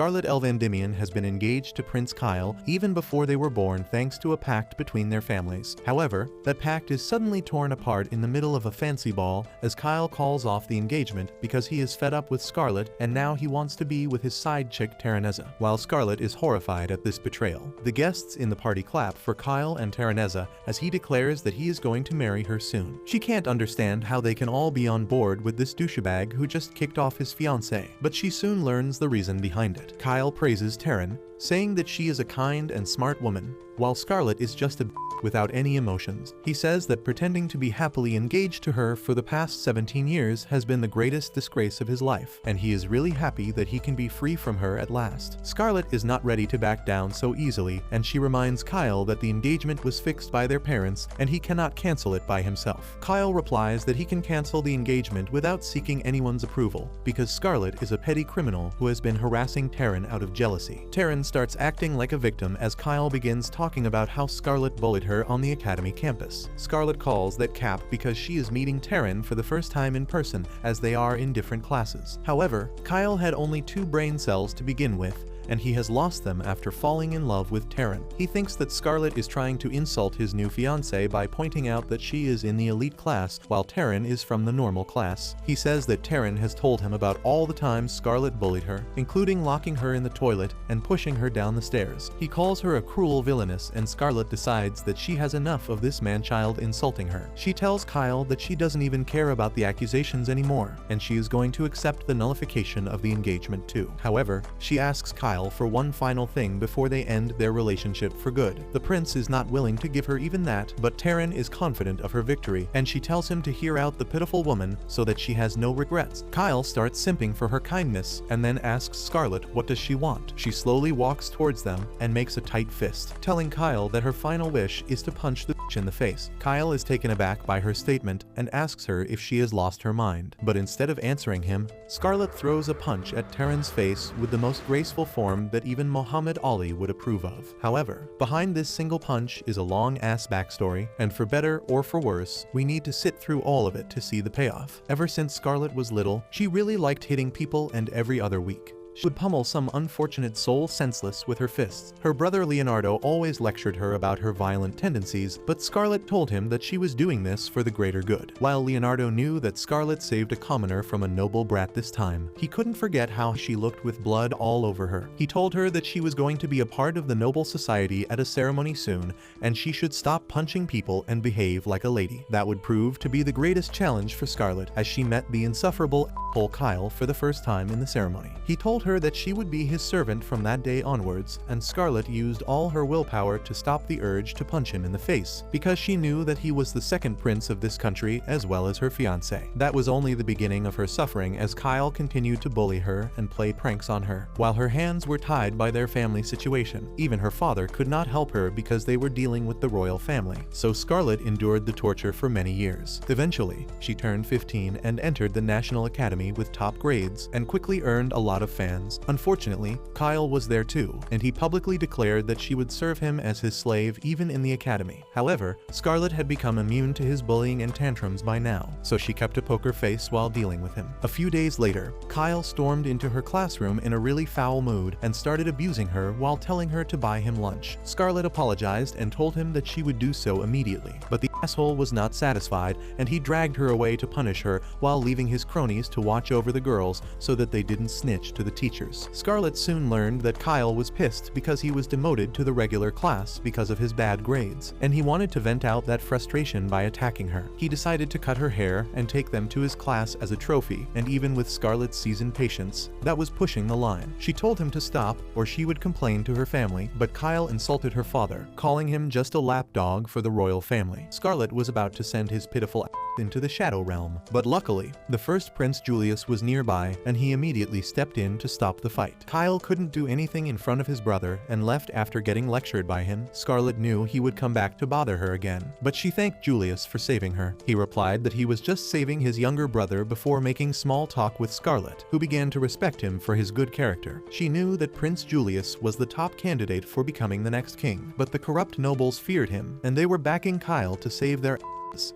Scarlet Elvandimian has been engaged to Prince Kyle even before they were born thanks to a pact between their families. However, that pact is suddenly torn apart in the middle of a fancy ball as Kyle calls off the engagement because he is fed up with Scarlet and now he wants to be with his side chick Terraneza, while Scarlet is horrified at this betrayal. The guests in the party clap for Kyle and Terraneza as he declares that he is going to marry her soon. She can't understand how they can all be on board with this douchebag who just kicked off his fiance, but she soon learns the reason behind it. Kyle praises Terran, saying that she is a kind and smart woman, while Scarlet is just a without any emotions. He says that pretending to be happily engaged to her for the past 17 years has been the greatest disgrace of his life, and he is really happy that he can be free from her at last. Scarlet is not ready to back down so easily, and she reminds Kyle that the engagement was fixed by their parents and he cannot cancel it by himself. Kyle replies that he can cancel the engagement without seeking anyone's approval, because Scarlet is a petty criminal who has been harassing Terran out of jealousy. Terran starts acting like a victim as Kyle begins talking about how Scarlet bullied her on the academy campus. Scarlet calls that cap because she is meeting Terran for the first time in person as they are in different classes. However, Kyle had only 2 brain cells to begin with, and he has lost them after falling in love with Terran. He thinks that Scarlet is trying to insult his new fiancée by pointing out that she is in the elite class while Terran is from the normal class. He says that Terran has told him about all the times Scarlet bullied her, including locking her in the toilet and pushing her down the stairs. He calls her a cruel villainess, and Scarlet decides that she has enough of this man-child insulting her. She tells Kyle that she doesn't even care about the accusations anymore, and she is going to accept the nullification of the engagement too. However, she asks Kyle for one final thing before they end their relationship for good. The prince is not willing to give her even that, but Terran is confident of her victory, and she tells him to hear out the pitiful woman so that she has no regrets. Kyle starts simping for her kindness and then asks Scarlet what does she want. She slowly walks towards them and makes a tight fist, telling Kyle that her final wish is to punch the bitch in the face. Kyle is taken aback by her statement and asks her if she has lost her mind, but instead of answering him, Scarlet throws a punch at Terran's face with the most graceful form that even Muhammad Ali would approve of. However, behind this single punch is a long-ass backstory, and for better or for worse, we need to sit through all of it to see the payoff. Ever since Scarlet was little, she really liked hitting people, and every other week she would pummel some unfortunate soul senseless with her fists. Her brother Leonardo always lectured her about her violent tendencies, but Scarlet told him that she was doing this for the greater good. While Leonardo knew that Scarlet saved a commoner from a noble brat this time, he couldn't forget how she looked with blood all over her. He told her that she was going to be a part of the noble society at a ceremony soon, and she should stop punching people and behave like a lady. That would prove to be the greatest challenge for Scarlet as she met the insufferable Kyle for the first time in the ceremony. He told her that she would be his servant from that day onwards, and Scarlet used all her willpower to stop the urge to punch him in the face, because she knew that he was the second prince of this country as well as her fiancé. That was only the beginning of her suffering as Kyle continued to bully her and play pranks on her, while her hands were tied by their family situation. Even her father could not help her because they were dealing with the royal family, so Scarlet endured the torture for many years. Eventually, she turned 15 and entered the National Academy with top grades and quickly earned a lot of fans. Unfortunately, Kyle was there too, and he publicly declared that she would serve him as his slave even in the academy. However, Scarlet had become immune to his bullying and tantrums by now, so she kept a poker face while dealing with him. A few days later, Kyle stormed into her classroom in a really foul mood and started abusing her while telling her to buy him lunch. Scarlet apologized and told him that she would do so immediately, but the asshole was not satisfied and he dragged her away to punish her while leaving his cronies to watch over the girls so that they didn't snitch to the teachers. Scarlet soon learned that Kyle was pissed because he was demoted to the regular class because of his bad grades, and he wanted to vent out that frustration by attacking her. He decided to cut her hair and take them to his class as a trophy, and even with Scarlet's seasoned patience, that was pushing the line. She told him to stop or she would complain to her family, but Kyle insulted her father, calling him just a lapdog for the royal family. Scarlet was about to send his pitiful into the Shadow Realm, but luckily, the first Prince Julius was nearby and he immediately stepped in to stop the fight. Kyle couldn't do anything in front of his brother and left after getting lectured by him. Scarlet knew he would come back to bother her again, but she thanked Julius for saving her. He replied that he was just saving his younger brother before making small talk with Scarlet, who began to respect him for his good character. She knew that Prince Julius was the top candidate for becoming the next king, but the corrupt nobles feared him, and they were backing Kyle to save their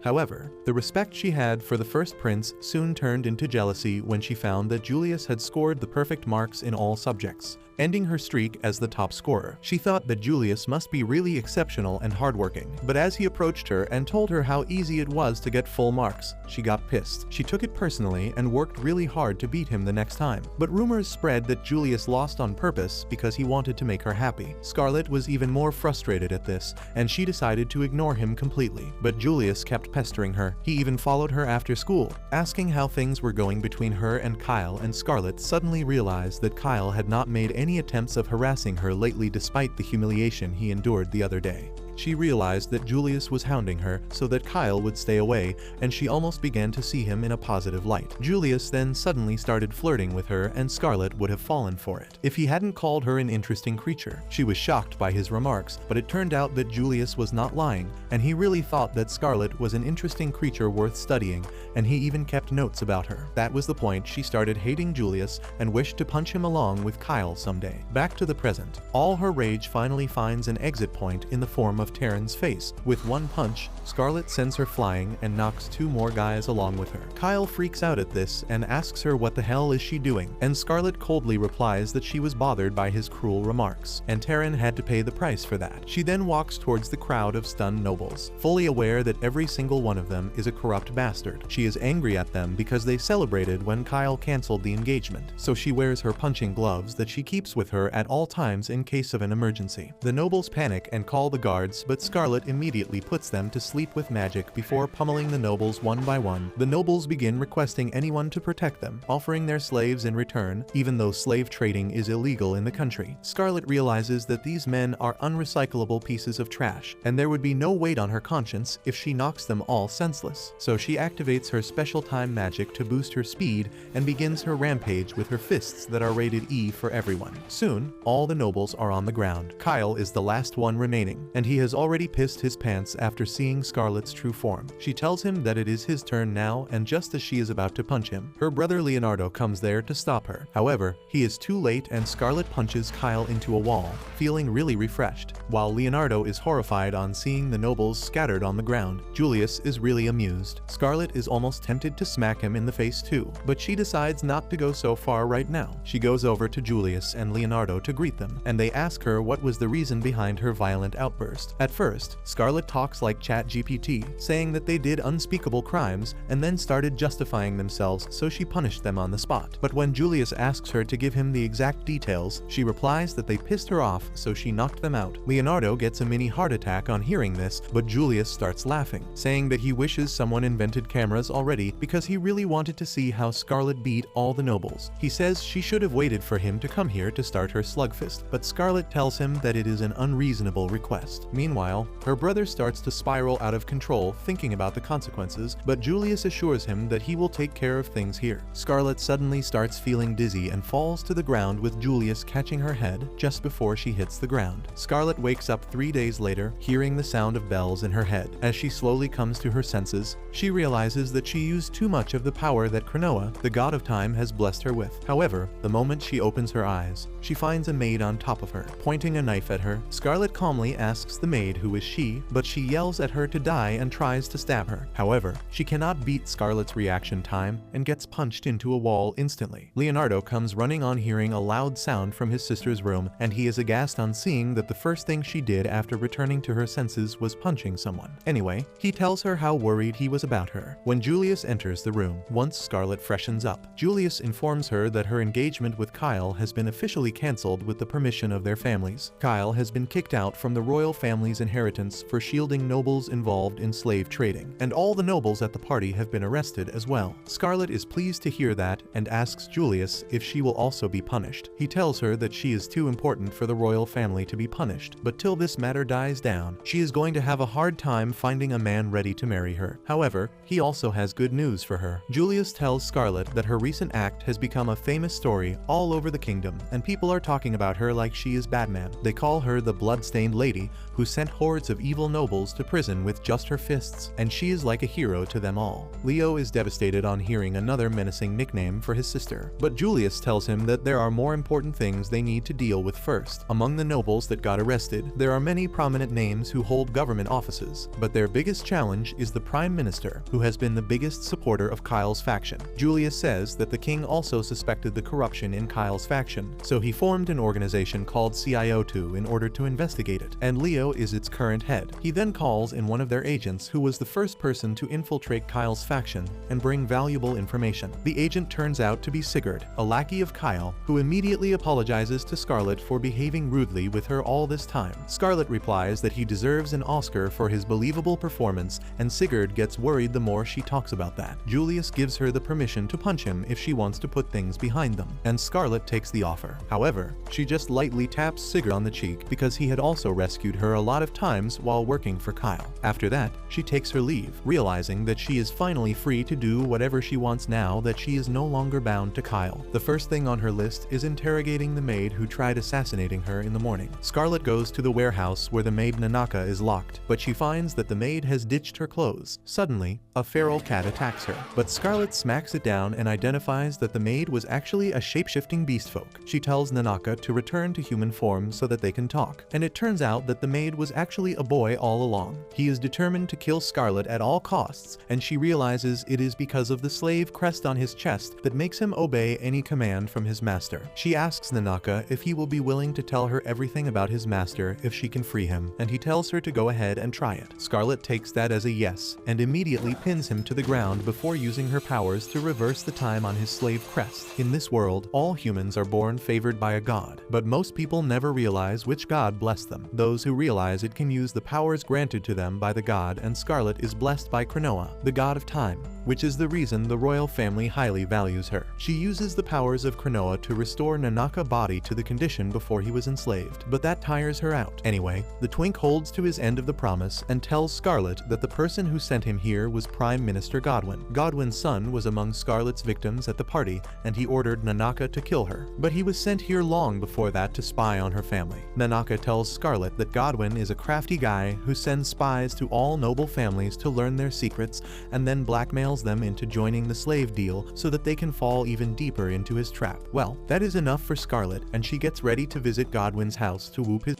However, the respect she had for the first prince soon turned into jealousy when she found that Julius had scored the perfect marks in all subjects, ending her streak as the top scorer. She thought that Julius must be really exceptional and hardworking, but as he approached her and told her how easy it was to get full marks, she got pissed. She took it personally and worked really hard to beat him the next time. But rumors spread that Julius lost on purpose because he wanted to make her happy. Scarlet was even more frustrated at this, and she decided to ignore him completely. But Julius kept pestering her. He even followed her after school, asking how things were going between her and Kyle, and Scarlet suddenly realized that Kyle had not made any attempts of harassing her lately despite the humiliation he endured the other day. She realized that Julius was hounding her so that Kyle would stay away, and she almost began to see him in a positive light. Julius then suddenly started flirting with her, and Scarlet would have fallen for it if he hadn't called her an interesting creature. She was shocked by his remarks, but it turned out that Julius was not lying, and he really thought that Scarlet was an interesting creature worth studying, and he even kept notes about her. That was the point she started hating Julius and wished to punch him along with Kyle someday. Back to the present. All her rage finally finds an exit point in the form of Taryn's face. With one punch, Scarlet sends her flying and knocks 2 more guys along with her. Kyle freaks out at this and asks her what the hell is she doing, and Scarlet coldly replies that she was bothered by his cruel remarks, and Taryn had to pay the price for that. She then walks towards the crowd of stunned nobles, fully aware that every single one of them is a corrupt bastard. She is angry at them because they celebrated when Kyle canceled the engagement, so she wears her punching gloves that she keeps with her at all times in case of an emergency. The nobles panic and call the guards, but Scarlet immediately puts them to sleep with magic before pummeling the nobles one by one. The nobles begin requesting anyone to protect them, offering their slaves in return, even though slave trading is illegal in the country. Scarlet realizes that these men are unrecyclable pieces of trash, and there would be no weight on her conscience if she knocks them all senseless. So she activates her special time magic to boost her speed and begins her rampage with her fists that are rated E for everyone. Soon, all the nobles are on the ground. Kyle is the last one remaining, and he has already pissed his pants after seeing Scarlet's true form. She tells him that it is his turn now, and just as she is about to punch him, her brother Leonardo comes there to stop her. However, he is too late and Scarlet punches Kyle into a wall, feeling really refreshed. While Leonardo is horrified on seeing the nobles scattered on the ground, Julius is really amused. Scarlet is almost tempted to smack him in the face too, but she decides not to go so far right now. She goes over to Julius and Leonardo to greet them, and they ask her what was the reason behind her violent outburst. At first, Scarlet talks like ChatGPT, saying that they did unspeakable crimes and then started justifying themselves, so she punished them on the spot. But when Julius asks her to give him the exact details, she replies that they pissed her off, so she knocked them out. Leonardo gets a mini heart attack on hearing this, but Julius starts laughing, saying that he wishes someone invented cameras already because he really wanted to see how Scarlet beat all the nobles. He says she should have waited for him to come here to start her slugfest, but Scarlet tells him that it is an unreasonable request. Meanwhile, her brother starts to spiral out of control, thinking about the consequences, but Julius assures him that he will take care of things here. Scarlet suddenly starts feeling dizzy and falls to the ground, with Julius catching her head just before she hits the ground. Scarlet wakes up 3 days later, hearing the sound of bells in her head. As she slowly comes to her senses, she realizes that she used too much of the power that Cronoa, the god of time, has blessed her with. However, the moment she opens her eyes, she finds a maid on top of her, pointing a knife at her. Scarlet calmly asks the maid who is she, but she yells at her to die and tries to stab her. However, she cannot beat Scarlet's reaction time and gets punched into a wall instantly. Leonardo comes running on hearing a loud sound from his sister's room, and he is aghast on seeing that the first thing she did after returning to her senses was punching someone. Anyway, he tells her how worried he was about her. When Julius enters the room, once Scarlet freshens up, Julius informs her that her engagement with Kyle has been officially cancelled with the permission of their families. Kyle has been kicked out from the royal family's inheritance for shielding nobles involved in slave trading, and all the nobles at the party have been arrested as well. Scarlet is pleased to hear that and asks Julius if she will also be punished. He tells her that she is too important for the royal family to be punished, but till this matter dies down, she is going to have a hard time finding a man ready to marry her. However, he also has good news for her. Julius tells Scarlet that her recent act has become a famous story all over the kingdom, and people are talking about her like she is Batman. They call her the blood-stained lady, who sent hordes of evil nobles to prison with just her fists, and she is like a hero to them all. Leo is devastated on hearing another menacing nickname for his sister, but Julius tells him that there are more important things they need to deal with first. Among the nobles that got arrested, there are many prominent names who hold government offices, but their biggest challenge is the Prime Minister, who has been the biggest supporter of Kyle's faction. Julius says that the king also suspected the corruption in Kyle's faction, so he formed an organization called CIO2 in order to investigate it, and Leo is its current head. He then calls in one of their agents who was the first person to infiltrate Kyle's faction and bring valuable information. The agent turns out to be Sigurd, a lackey of Kyle, who immediately apologizes to Scarlet for behaving rudely with her all this time. Scarlet replies that he deserves an Oscar for his believable performance, and Sigurd gets worried the more she talks about that. Julius gives her the permission to punch him if she wants to put things behind them, and Scarlet takes the offer. However, she just lightly taps Sigurd on the cheek because he had also rescued her a lot of times while working for Kyle. After that, she takes her leave, realizing that she is finally free to do whatever she wants now that she is no longer bound to Kyle. The first thing on her list is interrogating the maid who tried assassinating her in the morning. Scarlet goes to the warehouse where the maid Nanaka is locked, but she finds that the maid has ditched her clothes. Suddenly, a feral cat attacks her, but Scarlet smacks it down and identifies that the maid was actually a shape-shifting beast folk. She tells Nanaka to return to human form so that they can talk, and it turns out that the maid was actually a boy all along. He is determined to kill Scarlet at all costs, and she realizes it is because of the slave crest on his chest that makes him obey any command from his master. She asks Nanaka if he will be willing to tell her everything about his master if she can free him, and he tells her to go ahead and try it. Scarlet takes that as a yes, and immediately pins him to the ground before using her powers to reverse the time on his slave crest. In this world, all humans are born favored by a god, but most people never realize which god blessed them. Those who realize it can use the powers granted to them by the god, and Scarlet is blessed by Cronoa, the god of time, which is the reason the royal family highly values her. She uses the powers of Cronoa to restore Nanaka's body to the condition before he was enslaved, but that tires her out. Anyway, the twink holds to his end of the promise and tells Scarlet that the person who sent him here was Prime Minister Godwin. Godwin's son was among Scarlet's victims at the party, and he ordered Nanaka to kill her, but he was sent here long before that to spy on her family. Nanaka tells Scarlet that Godwin is a crafty guy who sends spies to all noble families to learn their secrets and then blackmails them into joining the slave deal so that they can fall even deeper into his trap. Well, that is enough for Scarlet, and she gets ready to visit Godwin's house to whoop his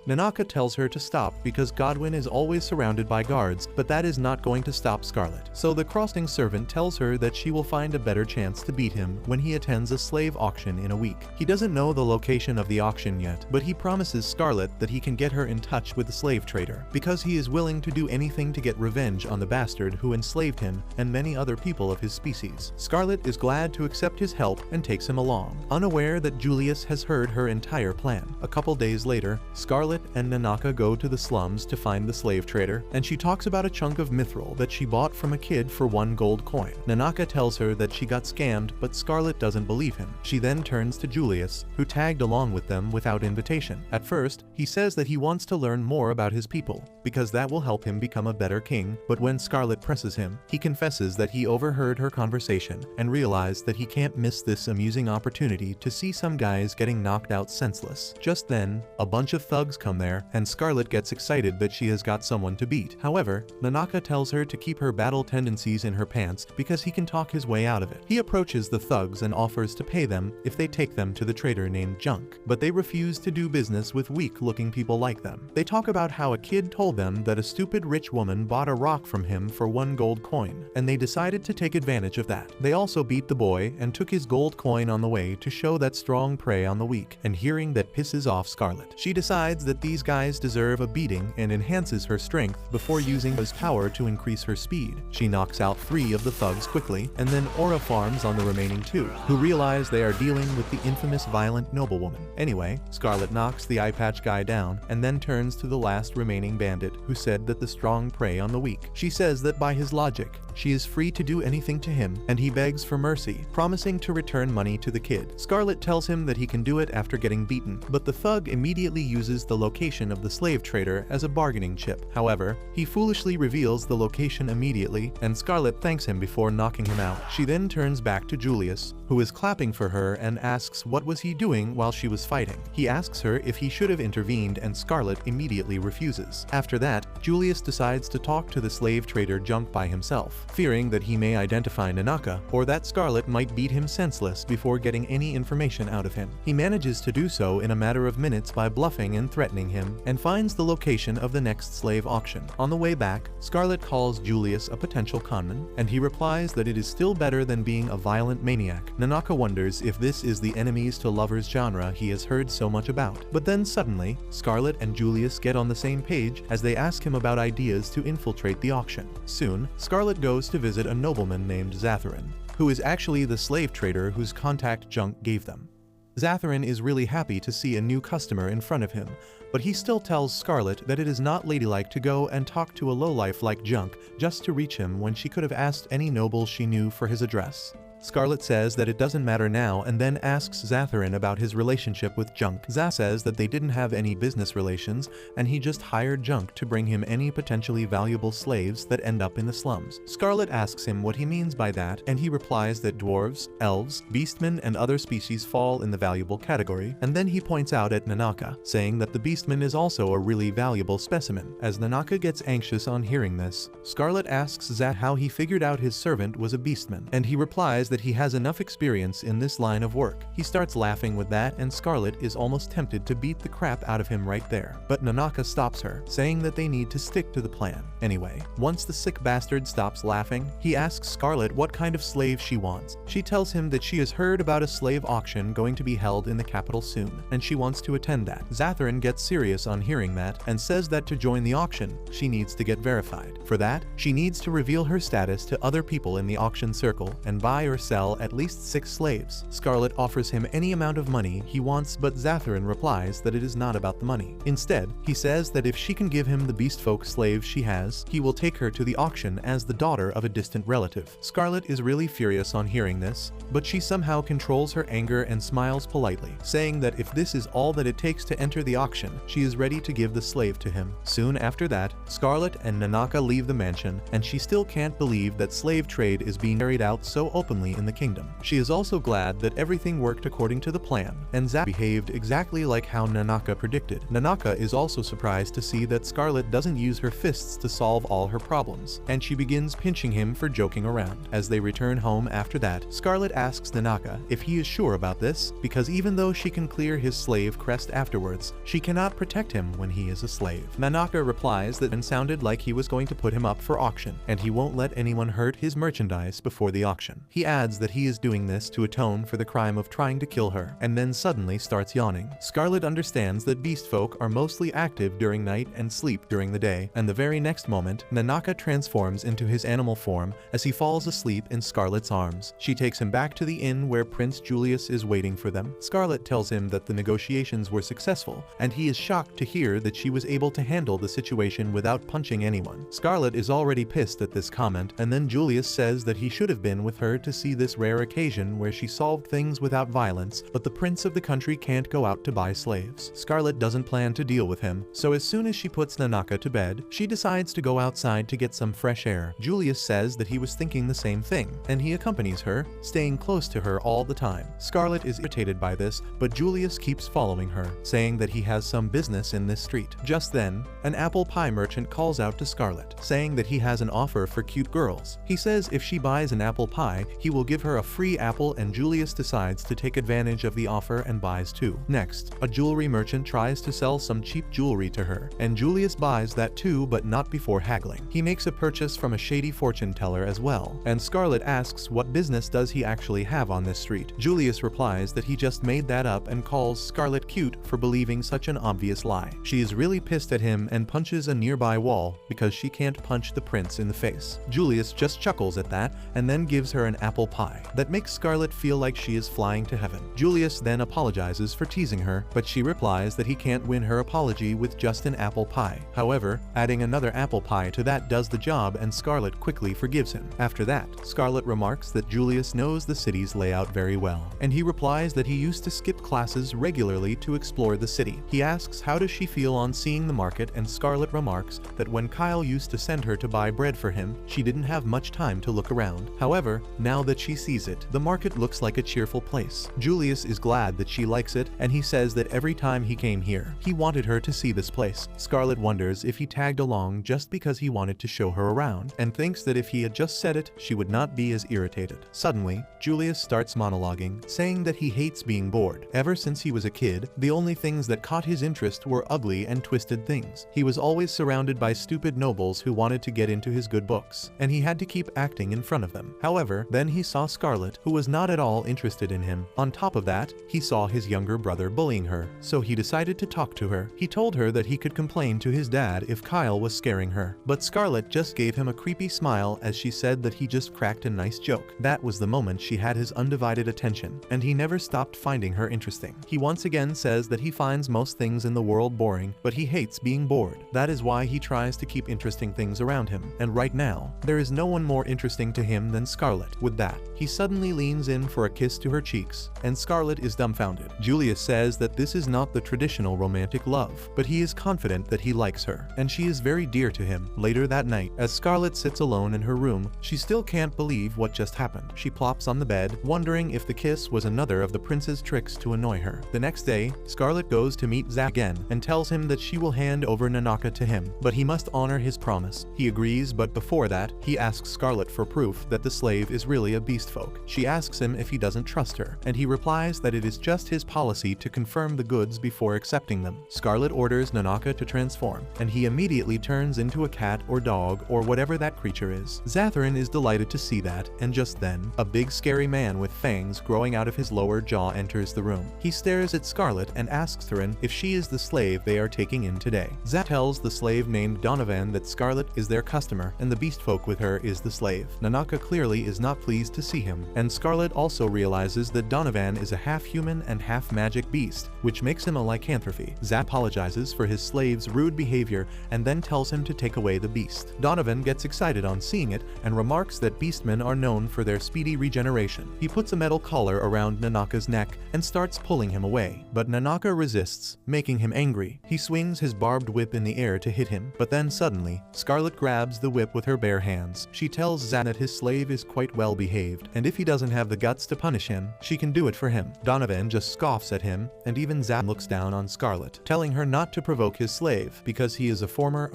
Nanaka tells her to stop because Godwin is always surrounded by guards, but that is not going to stop Scarlet. So the crossing servant tells her that she will find a better chance to beat him when he attends a slave auction in a week. He doesn't know the location of the auction yet, but he promises Scarlet that he can get her in touch with the slave trader, because he is willing to do anything to get revenge on the bastard who enslaved him and many other people of his species. Scarlet is glad to accept his help and takes him along, unaware that Julius has heard her entire plan. A couple days later, Scarlet and Nanaka go to the slums to find the slave trader, and she talks about a chunk of mithril that she bought from a kid for 1 gold coin. Nanaka tells her that she got scammed, but Scarlet doesn't believe him. She then turns to Julius, who tagged along with them without invitation. At first, he says that he wants to learn more about his people, because that will help him become a better king, but when Scarlet presses him, he confesses that he overheard her conversation and realized that he can't miss this amusing opportunity to see some guys getting knocked out senseless. Just then, a bunch of thugs come there, and Scarlet gets excited that she has got someone to beat. However, Nanaka tells her to keep her battle tendencies in her pants because he can talk his way out of it. He approaches the thugs and offers to pay them if they take them to the trader named Junk, but they refuse to do business with weak-looking people like them. They talk about how a kid told them that a stupid rich woman bought a rock from him for 1 gold coin, and they decided to take advantage of that. They also beat the boy and took his gold coin on the way to show that strong prey on the weak, and hearing that pisses off Scarlet. She decides that these guys deserve a beating and enhances her strength before using his power to increase her speed. She knocks out 3 of the thugs quickly, and then aura farms on the remaining 2, who realize they are dealing with the infamous violent noblewoman. Anyway, Scarlet knocks the eye patch guy down and then turns to the last remaining bandit who said that the strong prey on the weak. She says that by his logic, she is free to do anything to him, and he begs for mercy, promising to return money to the kid. Scarlet tells him that he can do it after getting beaten, but the thug immediately uses the location of the slave trader as a bargaining chip. However, he foolishly reveals the location immediately, and Scarlet thanks him before knocking him out. She then turns back to Julius, who is clapping for her, and asks what was he doing while she was fighting. He asks her if he should have intervened, and Scarlet immediately refuses. After that, Julius decides to talk to the slave trader Junk by himself, fearing that he may identify Nanaka, or that Scarlet might beat him senseless before getting any information out of him. He manages to do so in a matter of minutes by bluffing and threatening him, and finds the location of the next slave auction. On the way back, Scarlet calls Julius a potential conman, and he replies that it is still better than being a violent maniac. Nanaka wonders if this is the enemies to lovers genre he has heard so much about. But then suddenly, Scarlet and Julius get on the same page as they ask him about ideas to infiltrate the auction. Soon, Scarlet goes to visit a nobleman named Zatharin, who is actually the slave trader whose contact Junk gave them. Zatharin is really happy to see a new customer in front of him, but he still tells Scarlet that it is not ladylike to go and talk to a lowlife like Junk just to reach him when she could have asked any noble she knew for his address. Scarlet says that it doesn't matter now, and then asks Zatharin about his relationship with Junk. Zah says that they didn't have any business relations, and he just hired Junk to bring him any potentially valuable slaves that end up in the slums. Scarlet asks him what he means by that, and he replies that dwarves, elves, beastmen, and other species fall in the valuable category, and then he points out at Nanaka, saying that the beastman is also a really valuable specimen. As Nanaka gets anxious on hearing this, Scarlet asks Zah how he figured out his servant was a beastman, and he replies that he has enough experience in this line of work. He starts laughing with that, and Scarlet is almost tempted to beat the crap out of him right there. But Nanaka stops her, saying that they need to stick to the plan. Anyway, once the sick bastard stops laughing, he asks Scarlet what kind of slave she wants. She tells him that she has heard about a slave auction going to be held in the capital soon, and she wants to attend that. Zatharin gets serious on hearing that, and says that to join the auction, she needs to get verified. For that, she needs to reveal her status to other people in the auction circle, and buy or sell at least 6 slaves. Scarlet offers him any amount of money he wants, but Zatharin replies that it is not about the money. Instead, he says that if she can give him the beastfolk slave she has, he will take her to the auction as the daughter of a distant relative. Scarlet is really furious on hearing this, but she somehow controls her anger and smiles politely, saying that if this is all that it takes to enter the auction, she is ready to give the slave to him. Soon after that, Scarlet and Nanaka leave the mansion, and she still can't believe that slave trade is being carried out so openly in the kingdom. She is also glad that everything worked according to the plan, and Zah behaved exactly like how Nanaka predicted. Nanaka is also surprised to see that Scarlet doesn't use her fists to solve all her problems, and she begins pinching him for joking around. As they return home after that, Scarlet asks Nanaka if he is sure about this, because even though she can clear his slave crest afterwards, she cannot protect him when he is a slave. Nanaka replies that it sounded like he was going to put him up for auction, and he won't let anyone hurt his merchandise before the auction. He adds that he is doing this to atone for the crime of trying to kill her, and then suddenly starts yawning. Scarlet understands that beastfolk are mostly active during night and sleep during the day, and the very next moment, Nanaka transforms into his animal form as he falls asleep in Scarlet's arms. She takes him back to the inn where Prince Julius is waiting for them. Scarlet tells him that the negotiations were successful, and he is shocked to hear that she was able to handle the situation without punching anyone. Scarlet is already pissed at this comment, and then Julius says that he should have been with her to see this rare occasion where she solved things without violence, but the prince of the country can't go out to buy slaves. Scarlet doesn't plan to deal with him, so as soon as she puts Nanaka to bed, she decides to go outside to get some fresh air. Julius says that he was thinking the same thing, and he accompanies her, staying close to her all the time. Scarlet is irritated by this, but Julius keeps following her, saying that he has some business in this street. Just then, an apple pie merchant calls out to Scarlet, saying that he has an offer for cute girls. He says if she buys an apple pie, he will give her a free apple, and Julius decides to take advantage of the offer and buys 2. Next, a jewelry merchant tries to sell some cheap jewelry to her, and Julius buys that too, but not before haggling. He makes a purchase from a shady fortune teller as well, and Scarlet asks what business does he actually have on this street. Julius replies that he just made that up and calls Scarlet cute for believing such an obvious lie. She is really pissed at him and punches a nearby wall because she can't punch the prince in the face. Julius just chuckles at that and then gives her an apple apple pie that makes Scarlet feel like she is flying to heaven. Julius then apologizes for teasing her, but she replies that he can't win her apology with just an apple pie. However, adding another apple pie to that does the job, and Scarlet quickly forgives him. After that, Scarlet remarks that Julius knows the city's layout very well, and he replies that he used to skip classes regularly to explore the city. He asks how does she feel on seeing the market, and Scarlet remarks that when Kyle used to send her to buy bread for him, she didn't have much time to look around. However, now that she sees it, the market looks like a cheerful place. Julius is glad that she likes it, and he says that every time he came here, he wanted her to see this place. Scarlet wonders if he tagged along just because he wanted to show her around, and thinks that if he had just said it, she would not be as irritated. Suddenly, Julius starts monologuing, saying that he hates being bored. Ever since he was a kid, the only things that caught his interest were ugly and twisted things. He was always surrounded by stupid nobles who wanted to get into his good books, and he had to keep acting in front of them. However, then he saw Scarlet, who was not at all interested in him. On top of that, he saw his younger brother bullying her, so he decided to talk to her. He told her that he could complain to his dad if Kyle was scaring her, but Scarlet just gave him a creepy smile as she said that he just cracked a nice joke. That was the moment she had his undivided attention, and he never stopped finding her interesting. He once again says that he finds most things in the world boring, but he hates being bored. That is why he tries to keep interesting things around him, and right now, there is no one more interesting to him than Scarlet. With that, he suddenly leans in for a kiss to her cheeks, and Scarlet is dumbfounded. Julius says that this is not the traditional romantic love, but he is confident that he likes her, and she is very dear to him. Later that night, as Scarlet sits alone in her room, she still can't believe what just happened. She plops on the bed, wondering if the kiss was another of the prince's tricks to annoy her. The next day, Scarlet goes to meet Zach again and tells him that she will hand over Nanaka to him, but he must honor his promise. He agrees, but before that, he asks Scarlet for proof that the slave is really a beast folk. She asks him if he doesn't trust her, and he replies that it is just his policy to confirm the goods before accepting them. Scarlet orders Nanaka to transform, and he immediately turns into a cat or dog or whatever that creature is. Zatharin is delighted to see that, and just then, a big scary man with fangs growing out of his lower jaw enters the room. He stares at Scarlet and asks Zatharin if she is the slave they are taking in today. Zat tells the slave named Donovan that Scarlet is their customer and the beast folk with her is the slave. Nanaka clearly is not pleased to see him, and Scarlet also realizes that Donovan is a half-human and half-magic beast, which makes him a lycanthropy. Zat apologizes for his slave's rude behavior and then tells him to take away the beast. Donovan gets excited on seeing it and remarks that beastmen are known for their speedy regeneration. He puts a metal collar around Nanaka's neck and starts pulling him away, but Nanaka resists, making him angry. He swings his barbed whip in the air to hit him, but then suddenly, Scarlet grabs the whip with her bare hands. She tells Zat that his slave is quite well behaved, and if he doesn't have the guts to punish him, she can do it for him. Donovan just scoffs at him, and even Zat looks down on Scarlet, telling her not to provoke his slave, because he is a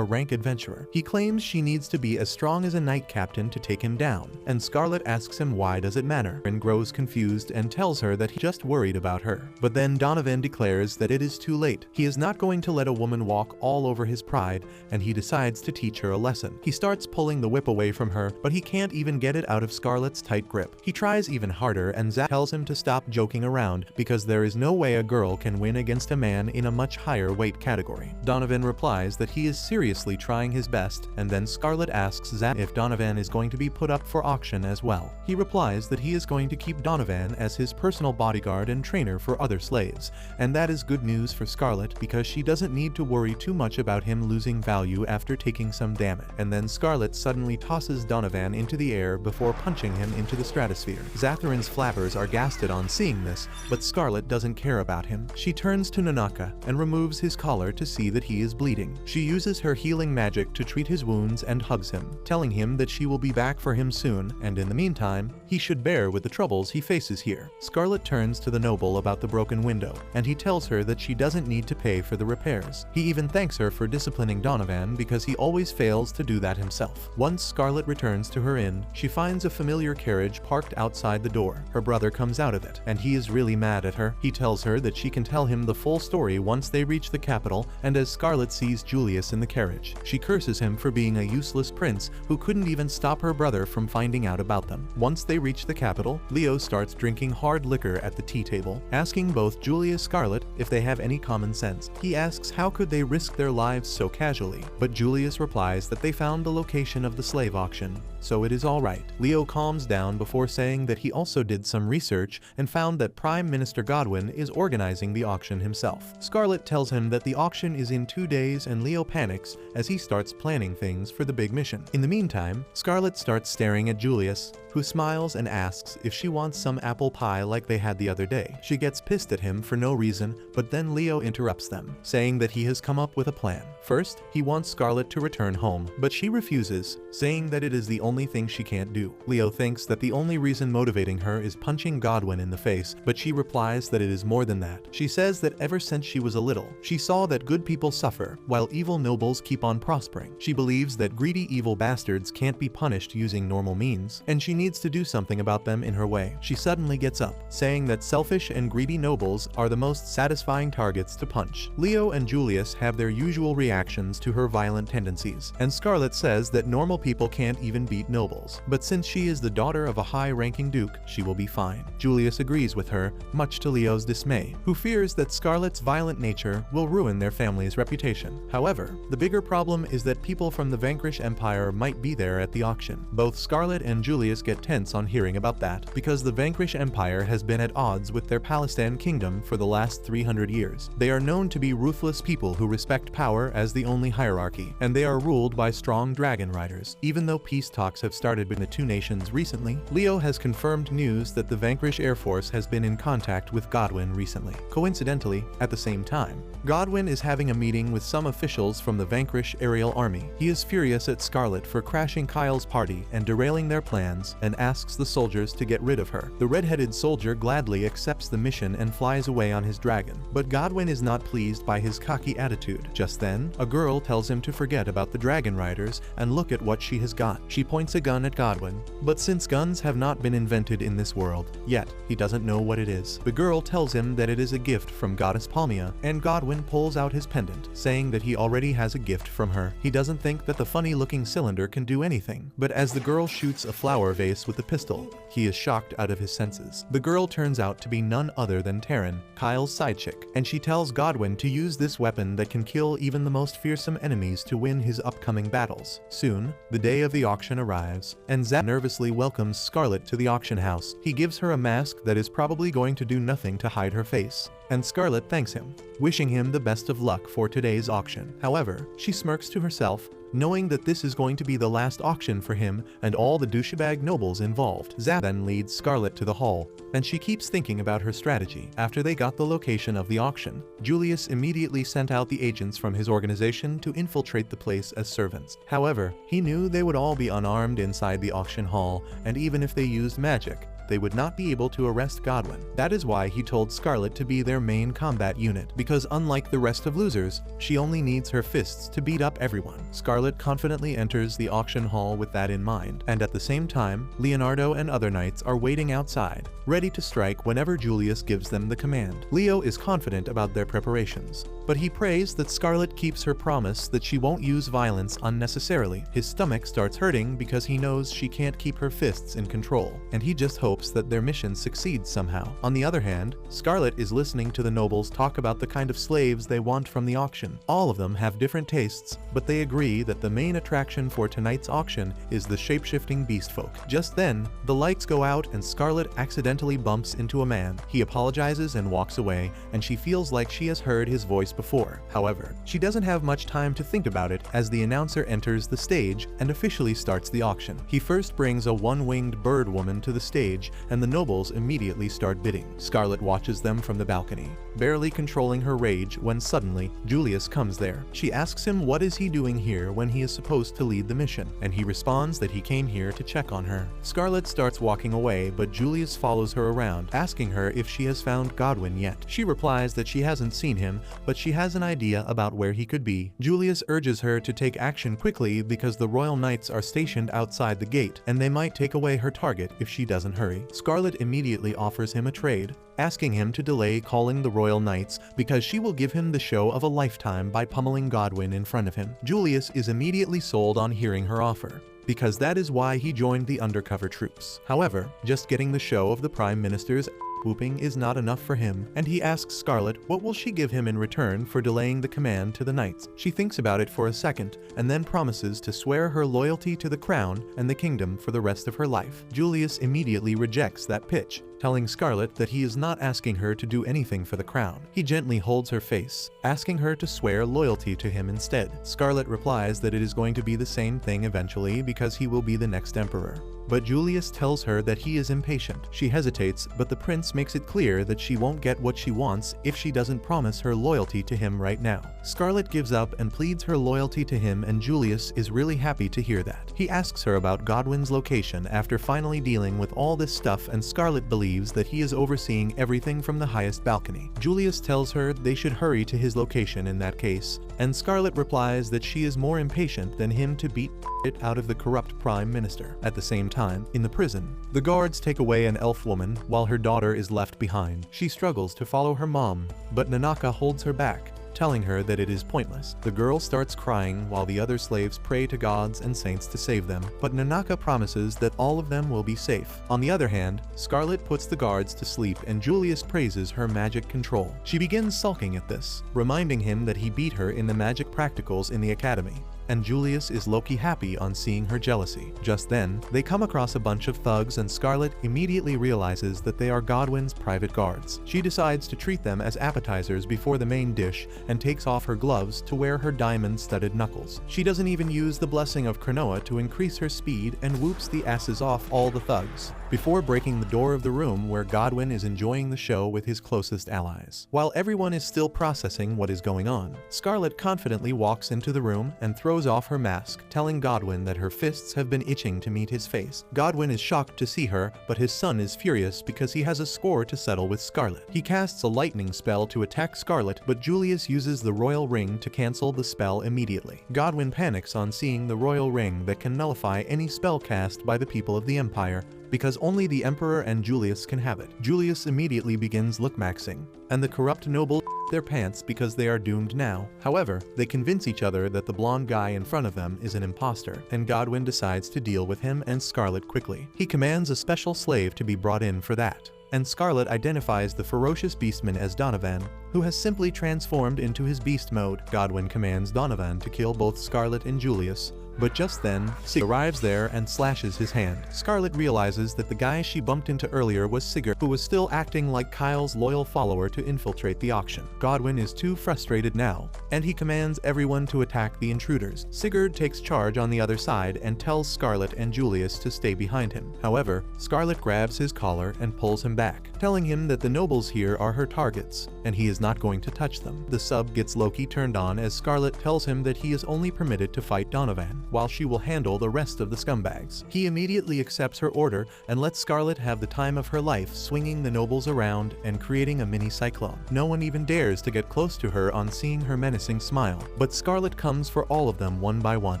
rank adventurer. He claims she needs to be as strong as a knight captain to take him down, and Scarlet asks him why does it matter, and grows confused and tells her that he just worried about her. But then Donovan declares that it is too late. He is not going to let a woman walk all over his pride, and he decides to teach her a lesson. He starts pulling the whip away from her, but he can't even get it out of Scarlet's tight grip. He tries even harder, and Zat tells him to stop joking around because there is no way a girl can win against a man in a much higher weight category. Donovan replies that he is seriously trying his best, and then Scarlet asks Zat if Donovan is going to be put up for auction as well. He replies that he is going to keep Donovan as his personal bodyguard and trainer for other slaves, and that is good news for Scarlet because she doesn't need to worry too much about him losing value after taking some damage. And then Scarlet suddenly tosses Donovan into the air before punching him into the stratosphere. Zatharin's flappers are gasted on seeing this, but Scarlet doesn't care about him. She turns to Nanaka and removes his collar to see that he is bleeding. She uses her healing magic to treat his wounds and hugs him, telling him that she will be back for him soon, and in the meantime, he should bear with the troubles he faces here. Scarlet turns to the noble about the broken window, and he tells her that she doesn't need to pay for the repairs. He even thanks her for disciplining Donovan because he always fails to do that himself. Once Scarlet returns to her inn, she finds a familiar carriage parked outside the door. Her brother comes out of it, and he is really mad at her. He tells her that she can tell him the full story once they reach the capital, and as Scarlet sees Julius in the carriage, she curses him for being a useless prince who couldn't even stop her brother from finding out about them. Once they reach the capital, Leo starts drinking hard liquor at the tea table, asking both Julius and Scarlet if they have any common sense. He asks how could they risk their lives so casually, but Julius replies that they found the location of the slave auction, so it is alright. Leo calms down before saying that he also did some research and found that Prime Minister Godwin is organizing the auction himself. Scarlet tells him that the auction is in 2 days and Leo panics as he starts planning things for the big mission. In the meantime, Scarlet starts staring at Julius, who smiles and asks if she wants some apple pie like they had the other day. She gets pissed at him for no reason, but then Leo interrupts them, saying that he has come up with a plan. First, he wants Scarlet to return home, but she refuses, saying that it is the only thing she can't do. Leo thinks that the only reason motivating her is punching Godwin in the face, but she replies that it is more than that. She says that ever since she was a little, she saw that good people suffer, while evil nobles keep on prospering. She believes that greedy evil bastards can't be punished using normal means, and she needs to do something about them in her way. She suddenly gets up, saying that selfish and greedy nobles are the most satisfying targets to punch. Leo and Julius have their usual reactions to her violent tendencies, and Scarlet says that normal people can't even beat nobles. But since she is the daughter of a high-ranking duke, she will be fine. Julius agrees with her, much to Leo's dismay, who fears that Scarlet's violent nature will ruin their family's reputation. However, the bigger problem is that people from the Vanquish Empire might be there at the auction. Both Scarlet and Julius get tense on hearing about that, because the Vanquish Empire has been at odds with their Palestine kingdom for the last 300 years. They are known to be ruthless people who respect power as the only hierarchy, and they are ruled by strong dragon riders. Even though peace talks have started between the two nations recently, Leo has confirmed news that the Vanquish Air Force has been in contact with Godwin recently. Coincidentally, at the same time, Godwin is having a meeting with some officials from the Vanquish Aerial Army. He is furious at Scarlet for crashing Kyle's party and derailing their plans, and asks the soldiers to get rid of her. The red-headed soldier gladly accepts the mission and flies away on his dragon. But Godwin is not pleased by his cocky attitude. Just then, a girl tells him to forget about the dragon riders and look at what she has got. She points a gun at Godwin, but since guns have not been invented in this world yet, he doesn't know what it is. The girl tells him that it is a gift from Goddess Palmia, and Godwin pulls out his pendant, saying that he already has a gift from her. He doesn't think that the funny-looking cylinder can do anything, but as the girl shoots a flower vase with a pistol, he is shocked out of his senses. The girl turns out to be none other than Taryn, Kyle's side chick, and she tells Godwin to use this weapon that can kill even the most fearsome enemies to win his upcoming battles. Soon, the day of the auction arrives, and Zap nervously welcomes Scarlet to the auction house. He gives her a mask that is probably going to do nothing to hide her face, and Scarlet thanks him, wishing him the best of luck for today's auction. However, she smirks to herself, knowing that this is going to be the last auction for him and all the douchebag nobles involved. Zap then leads Scarlet to the hall, and she keeps thinking about her strategy. After they got the location of the auction, Julius immediately sent out the agents from his organization to infiltrate the place as servants. However, he knew they would all be unarmed inside the auction hall, and even if they used magic, they would not be able to arrest Godwin. That is why he told Scarlet to be their main combat unit, because unlike the rest of losers, she only needs her fists to beat up everyone. Scarlet confidently enters the auction hall with that in mind, and at the same time, Leonardo and other knights are waiting outside, ready to strike whenever Julius gives them the command. Leo is confident about their preparations, but he prays that Scarlet keeps her promise that she won't use violence unnecessarily. His stomach starts hurting because he knows she can't keep her fists in control, and he just hopes that their mission succeeds somehow. On the other hand, Scarlet is listening to the nobles talk about the kind of slaves they want from the auction. All of them have different tastes, but they agree that the main attraction for tonight's auction is the shape-shifting beast folk. Just then, the lights go out and Scarlet accidentally bumps into a man. He apologizes and walks away, and she feels like she has heard his voice before. However, she doesn't have much time to think about it as the announcer enters the stage and officially starts the auction. He first brings a one-winged bird woman to the stage, and the nobles immediately start bidding. Scarlet watches them from the balcony, barely controlling her rage when suddenly Julius comes there. She asks him what is he doing here when he is supposed to lead the mission, and he responds that he came here to check on her. Scarlet starts walking away, but Julius follows her around, asking her if she has found Godwin yet. She replies that she hasn't seen him, but she has an idea about where he could be. Julius urges her to take action quickly because the royal knights are stationed outside the gate, and they might take away her target if she doesn't hurry. Scarlet immediately offers him a trade, asking him to delay calling the royal knights because she will give him the show of a lifetime by pummeling Godwin in front of him. Julius is immediately sold on hearing her offer, because that is why he joined the undercover troops. However, just getting the show of the Prime Minister's whooping is not enough for him, and he asks Scarlet what will she give him in return for delaying the command to the knights. She thinks about it for a second, and then promises to swear her loyalty to the crown and the kingdom for the rest of her life. Julius immediately rejects that pitch, telling Scarlet that he is not asking her to do anything for the crown. He gently holds her face, asking her to swear loyalty to him instead. Scarlet replies that it is going to be the same thing eventually because he will be the next emperor. But Julius tells her that he is impatient. She hesitates, but the prince makes it clear that she won't get what she wants if she doesn't promise her loyalty to him right now. Scarlet gives up and pleads her loyalty to him, and Julius is really happy to hear that. He asks her about Godwin's location after finally dealing with all this stuff, and Scarlet believes that he is overseeing everything from the highest balcony. Julius tells her they should hurry to his location in that case, and Scarlet replies that she is more impatient than him to beat it out of the corrupt prime minister. At the same time, in the prison, the guards take away an elf woman while her daughter is left behind. She struggles to follow her mom, but Nanaka holds her back, telling her that it is pointless. The girl starts crying while the other slaves pray to gods and saints to save them, but Nanaka promises that all of them will be safe. On the other hand, Scarlet puts the guards to sleep, and Julius praises her magic control. She begins sulking at this, reminding him that he beat her in the magic practicals in the academy, and Julius is low-key happy on seeing her jealousy. Just then, they come across a bunch of thugs, and Scarlet immediately realizes that they are Godwin's private guards. She decides to treat them as appetizers before the main dish and takes off her gloves to wear her diamond-studded knuckles. She doesn't even use the blessing of Cronoa to increase her speed and whoops the asses off all the thugs, before breaking the door of the room where Godwin is enjoying the show with his closest allies. While everyone is still processing what is going on, Scarlet confidently walks into the room and throws off her mask, telling Godwin that her fists have been itching to meet his face. Godwin is shocked to see her, but his son is furious because he has a score to settle with Scarlet. He casts a lightning spell to attack Scarlet, but Julius uses the royal ring to cancel the spell immediately. Godwin panics on seeing the royal ring that can nullify any spell cast by the people of the Empire, because only the Emperor and Julius can have it. Julius immediately begins look-maxing, and the corrupt noble their pants because they are doomed now. However, they convince each other that the blonde guy in front of them is an imposter, and Godwin decides to deal with him and Scarlet quickly. He commands a special slave to be brought in for that, and Scarlet identifies the ferocious beastman as Donovan, who has simply transformed into his beast mode. Godwin commands Donovan to kill both Scarlet and Julius, but just then, Sigurd arrives there and slashes his hand. Scarlet realizes that the guy she bumped into earlier was Sigurd, who was still acting like Kyle's loyal follower to infiltrate the auction. Godwin is too frustrated now, and he commands everyone to attack the intruders. Sigurd takes charge on the other side and tells Scarlet and Julius to stay behind him. However, Scarlet grabs his collar and pulls him back, telling him that the nobles here are her targets, and he is not going to touch them. The sub gets low-key turned on as Scarlet tells him that he is only permitted to fight Donovan, while she will handle the rest of the scumbags. He immediately accepts her order and lets Scarlet have the time of her life, swinging the nobles around and creating a mini cyclone. No one even dares to get close to her on seeing her menacing smile, but Scarlet comes for all of them one by one,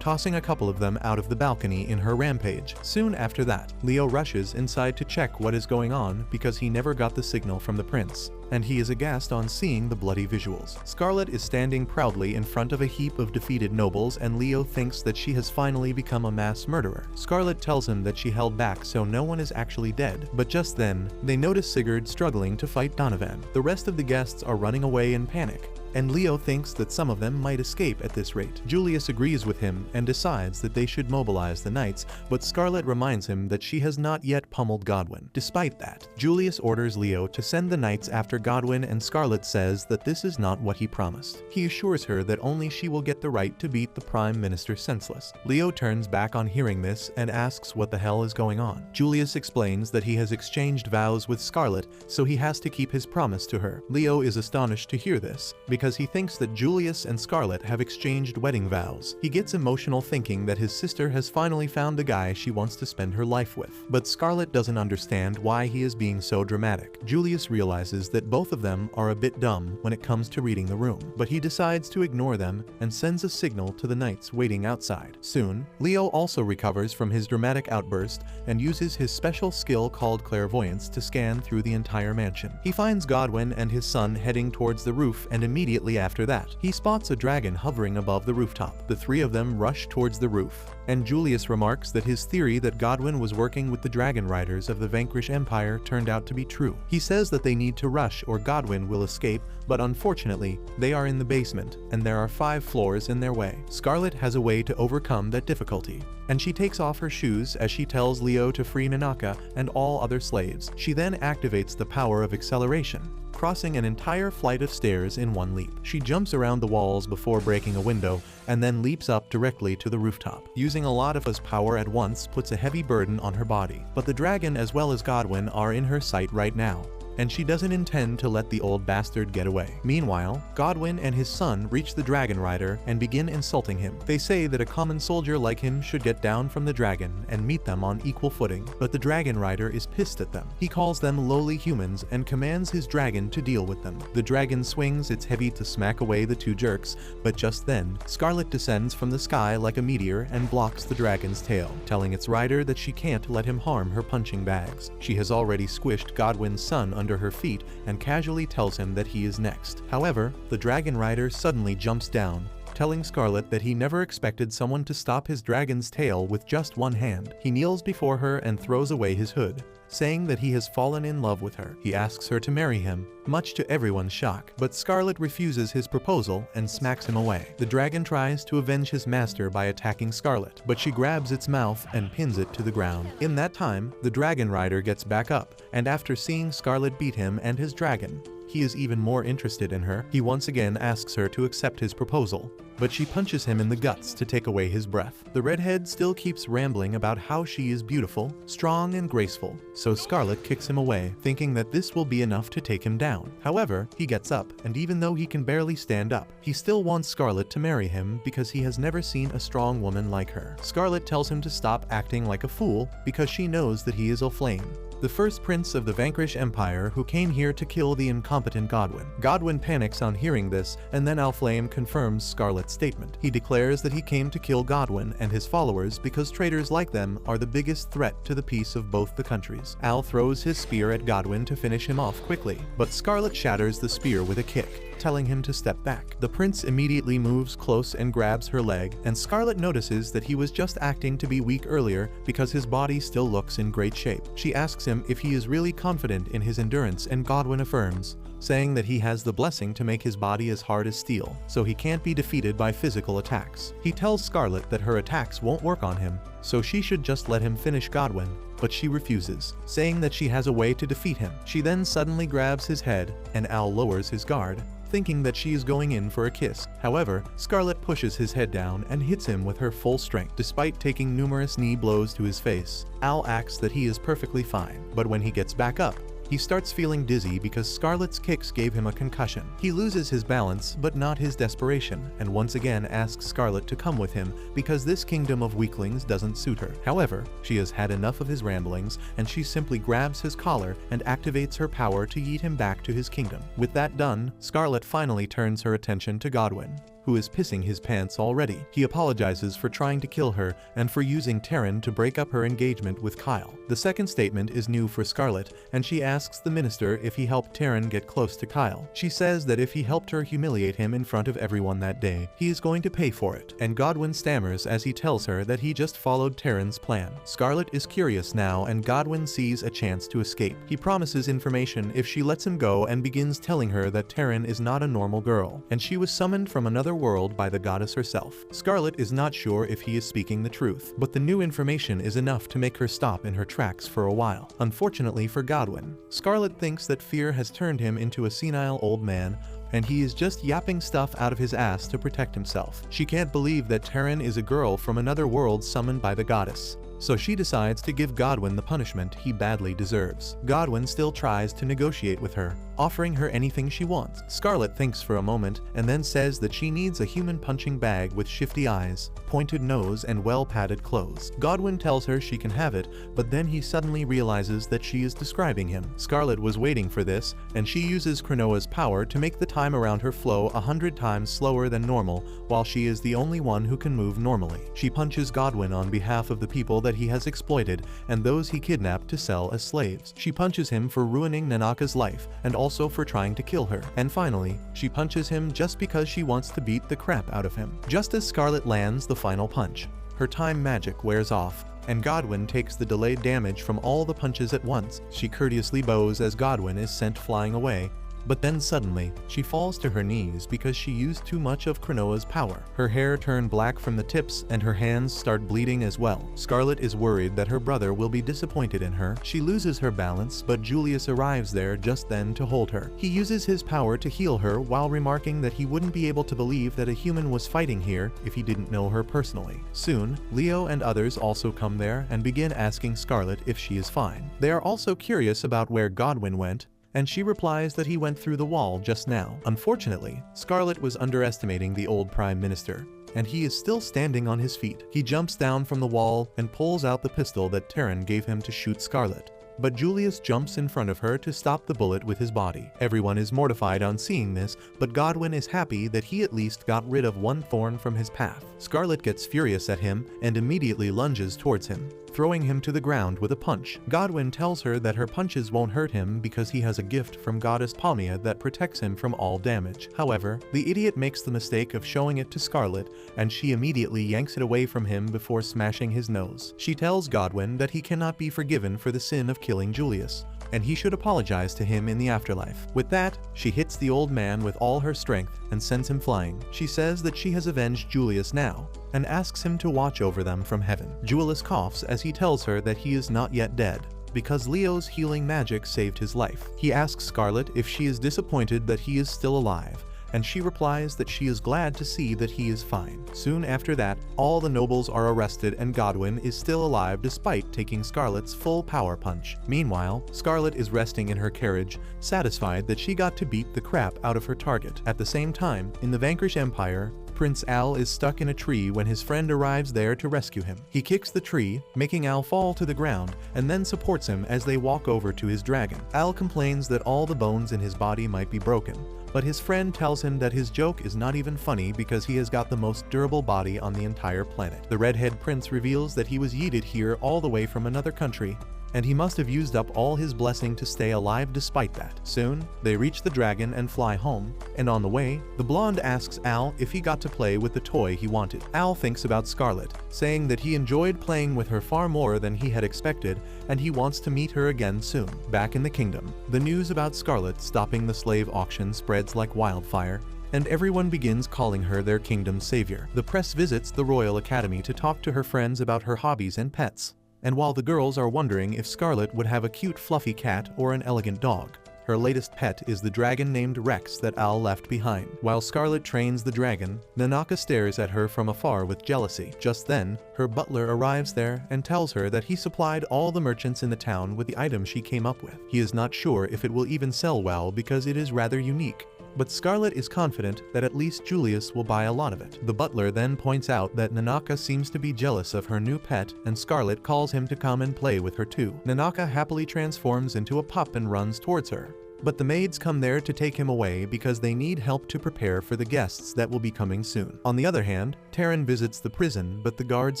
tossing a couple of them out of the balcony in her rampage. Soon after that, Leo rushes inside to check what is going on because he never got the signal from the prince, and he is aghast on seeing the bloody visuals. Scarlet is standing proudly in front of a heap of defeated nobles, and Leo thinks that she has finally become a mass murderer. Scarlet tells him that she held back so no one is actually dead, but just then, they notice Sigurd struggling to fight Donovan. The rest of the guests are running away in panic, and Leo thinks that some of them might escape at this rate. Julius agrees with him and decides that they should mobilize the knights, but Scarlet reminds him that she has not yet pummeled Godwin. Despite that, Julius orders Leo to send the knights after Godwin, and Scarlet says that this is not what he promised. He assures her that only she will get the right to beat the Prime Minister senseless. Leo turns back on hearing this and asks what the hell is going on. Julius explains that he has exchanged vows with Scarlet, so he has to keep his promise to her. Leo is astonished to hear this, because he thinks that Julius and Scarlet have exchanged wedding vows. He gets emotional thinking that his sister has finally found the guy she wants to spend her life with. But Scarlet doesn't understand why he is being so dramatic. Julius realizes that both of them are a bit dumb when it comes to reading the room, but he decides to ignore them and sends a signal to the knights waiting outside. Soon, Leo also recovers from his dramatic outburst and uses his special skill called clairvoyance to scan through the entire mansion. He finds Godwin and his son heading towards the roof and immediately immediately after that, he spots a dragon hovering above the rooftop. The three of them rush towards the roof, and Julius remarks that his theory that Godwin was working with the dragon riders of the Vanquish Empire turned out to be true. He says that they need to rush or Godwin will escape, but unfortunately, they are in the basement, and there are 5 floors in their way. Scarlet has a way to overcome that difficulty, and she takes off her shoes as she tells Leo to free Nanaka and all other slaves. She then activates the power of acceleration, crossing an entire flight of stairs in one leap. She jumps around the walls before breaking a window, and then leaps up directly to the rooftop. Using a lot of his power at once puts a heavy burden on her body. But the dragon as well as Godwin are in her sight right now, and she doesn't intend to let the old bastard get away. Meanwhile, Godwin and his son reach the dragon rider and begin insulting him. They say that a common soldier like him should get down from the dragon and meet them on equal footing, but the dragon rider is pissed at them. He calls them lowly humans and commands his dragon to deal with them. The dragon swings its heavy to smack away the 2 jerks, but just then, Scarlet descends from the sky like a meteor and blocks the dragon's tail, telling its rider that she can't let him harm her punching bags. She has already squished Godwin's son under her feet and casually tells him that he is next. However, the dragon rider suddenly jumps down, telling Scarlet that he never expected someone to stop his dragon's tail with just one hand. He kneels before her and throws away his hood, saying that he has fallen in love with her. He asks her to marry him, much to everyone's shock, but Scarlet refuses his proposal and smacks him away. The dragon tries to avenge his master by attacking Scarlet, but she grabs its mouth and pins it to the ground. In that time, the dragon rider gets back up, and after seeing Scarlet beat him and his dragon, he is even more interested in her. He once again asks her to accept his proposal, but she punches him in the guts to take away his breath. The redhead still keeps rambling about how she is beautiful, strong, and graceful, so Scarlet kicks him away, thinking that this will be enough to take him down. However, he gets up, and even though he can barely stand up, he still wants Scarlet to marry him because he has never seen a strong woman like her. Scarlet tells him to stop acting like a fool because she knows that he is O'Flame, the first prince of the Vanquish Empire who came here to kill the incompetent Godwin. Godwin panics on hearing this, and then O'Flame confirms Scarlet's statement. He declares that he came to kill Godwin and his followers because traitors like them are the biggest threat to the peace of both the countries. Al throws his spear at Godwin to finish him off quickly, but Scarlet shatters the spear with a kick, telling him to step back. The prince immediately moves close and grabs her leg, and Scarlet notices that he was just acting to be weak earlier because his body still looks in great shape. She asks him if he is really confident in his endurance, and Godwin affirms, saying that he has the blessing to make his body as hard as steel, so he can't be defeated by physical attacks. He tells Scarlet that her attacks won't work on him, so she should just let him finish Godwin, but she refuses, saying that she has a way to defeat him. She then suddenly grabs his head, and Al lowers his guard, thinking that she is going in for a kiss. However, Scarlet pushes his head down and hits him with her full strength. Despite taking numerous knee blows to his face, Al acts that he is perfectly fine, but when he gets back up, he starts feeling dizzy because Scarlet's kicks gave him a concussion. He loses his balance, but not his desperation, and once again asks Scarlet to come with him because this kingdom of weaklings doesn't suit her. However, she has had enough of his ramblings, and she simply grabs his collar and activates her power to yeet him back to his kingdom. With that done, Scarlet finally turns her attention to Godwin, who is pissing his pants already. He apologizes for trying to kill her and for using Terran to break up her engagement with Kyle. The second statement is new for Scarlet, and she asks the minister if he helped Terran get close to Kyle. She says that if he helped her humiliate him in front of everyone that day, he is going to pay for it, and Godwin stammers as he tells her that he just followed Terran's plan. Scarlet is curious now, and Godwin sees a chance to escape. He promises information if she lets him go and begins telling her that Terran is not a normal girl, and she was summoned from another world by the goddess herself. Scarlet is not sure if he is speaking the truth, but the new information is enough to make her stop in her tracks for a while. Unfortunately for Godwin, Scarlet thinks that fear has turned him into a senile old man, and he is just yapping stuff out of his ass to protect himself. She can't believe that Terran is a girl from another world summoned by the goddess, so she decides to give Godwin the punishment he badly deserves. Godwin still tries to negotiate with her, offering her anything she wants. Scarlet thinks for a moment and then says that she needs a human punching bag with shifty eyes, pointed nose, and well-padded clothes. Godwin tells her she can have it, but then he suddenly realizes that she is describing him. Scarlet was waiting for this, and she uses Cronoa's power to make the time around her flow 100 times slower than normal, while she is the only one who can move normally. She punches Godwin on behalf of the people that he has exploited and those he kidnapped to sell as slaves. She punches him for ruining Nanaka's life and also for trying to kill her. And finally, she punches him just because she wants to beat the crap out of him. Just as Scarlet lands the final punch, her time magic wears off, and Godwin takes the delayed damage from all the punches at once. She courteously bows as Godwin is sent flying away, but then suddenly, she falls to her knees because she used too much of Cronoa's power. Her hair turned black from the tips and her hands start bleeding as well. Scarlet is worried that her brother will be disappointed in her. She loses her balance, but Julius arrives there just then to hold her. He uses his power to heal her while remarking that he wouldn't be able to believe that a human was fighting here if he didn't know her personally. Soon, Leo and others also come there and begin asking Scarlet if she is fine. They are also curious about where Godwin went, and she replies that he went through the wall just now. Unfortunately, Scarlet was underestimating the old Prime Minister, and he is still standing on his feet. He jumps down from the wall and pulls out the pistol that Terran gave him to shoot Scarlet. But Julius jumps in front of her to stop the bullet with his body. Everyone is mortified on seeing this, but Godwin is happy that he at least got rid of one thorn from his path. Scarlet gets furious at him and immediately lunges towards him, throwing him to the ground with a punch. Godwin tells her that her punches won't hurt him because he has a gift from Goddess Palmia that protects him from all damage. However, the idiot makes the mistake of showing it to Scarlet, and she immediately yanks it away from him before smashing his nose. She tells Godwin that he cannot be forgiven for the sin of killing Julius, and he should apologize to him in the afterlife. With that, she hits the old man with all her strength and sends him flying. She says that she has avenged Julius now, and asks him to watch over them from heaven. Julius coughs as he tells her that he is not yet dead, because Leo's healing magic saved his life. He asks Scarlet if she is disappointed that he is still alive, and she replies that she is glad to see that he is fine. Soon after that, all the nobles are arrested and Godwin is still alive despite taking Scarlet's full power punch. Meanwhile, Scarlet is resting in her carriage, satisfied that she got to beat the crap out of her target. At the same time, in the Vanquish Empire, Prince Al is stuck in a tree when his friend arrives there to rescue him. He kicks the tree, making Al fall to the ground, and then supports him as they walk over to his dragon. Al complains that all the bones in his body might be broken, but his friend tells him that his joke is not even funny because he has got the most durable body on the entire planet. The redhead prince reveals that he was yeeted here all the way from another country, and he must have used up all his blessing to stay alive despite that. Soon, they reach the dragon and fly home, and on the way, the blonde asks Al if he got to play with the toy he wanted. Al thinks about Scarlet, saying that he enjoyed playing with her far more than he had expected, and he wants to meet her again soon. Back in the kingdom, the news about Scarlet stopping the slave auction spreads like wildfire, and everyone begins calling her their kingdom's savior. The press visits the Royal Academy to talk to her friends about her hobbies and pets. And while the girls are wondering if Scarlet would have a cute fluffy cat or an elegant dog, her latest pet is the dragon named Rex that Al left behind. While Scarlet trains the dragon, Nanaka stares at her from afar with jealousy. Just then, her butler arrives there and tells her that he supplied all the merchants in the town with the item she came up with. He is not sure if it will even sell well because it is rather unique, but Scarlet is confident that at least Julius will buy a lot of it. The butler then points out that Nanaka seems to be jealous of her new pet, and Scarlet calls him to come and play with her too. Nanaka happily transforms into a pup and runs towards her, but the maids come there to take him away because they need help to prepare for the guests that will be coming soon. On the other hand, Terran visits the prison, but the guards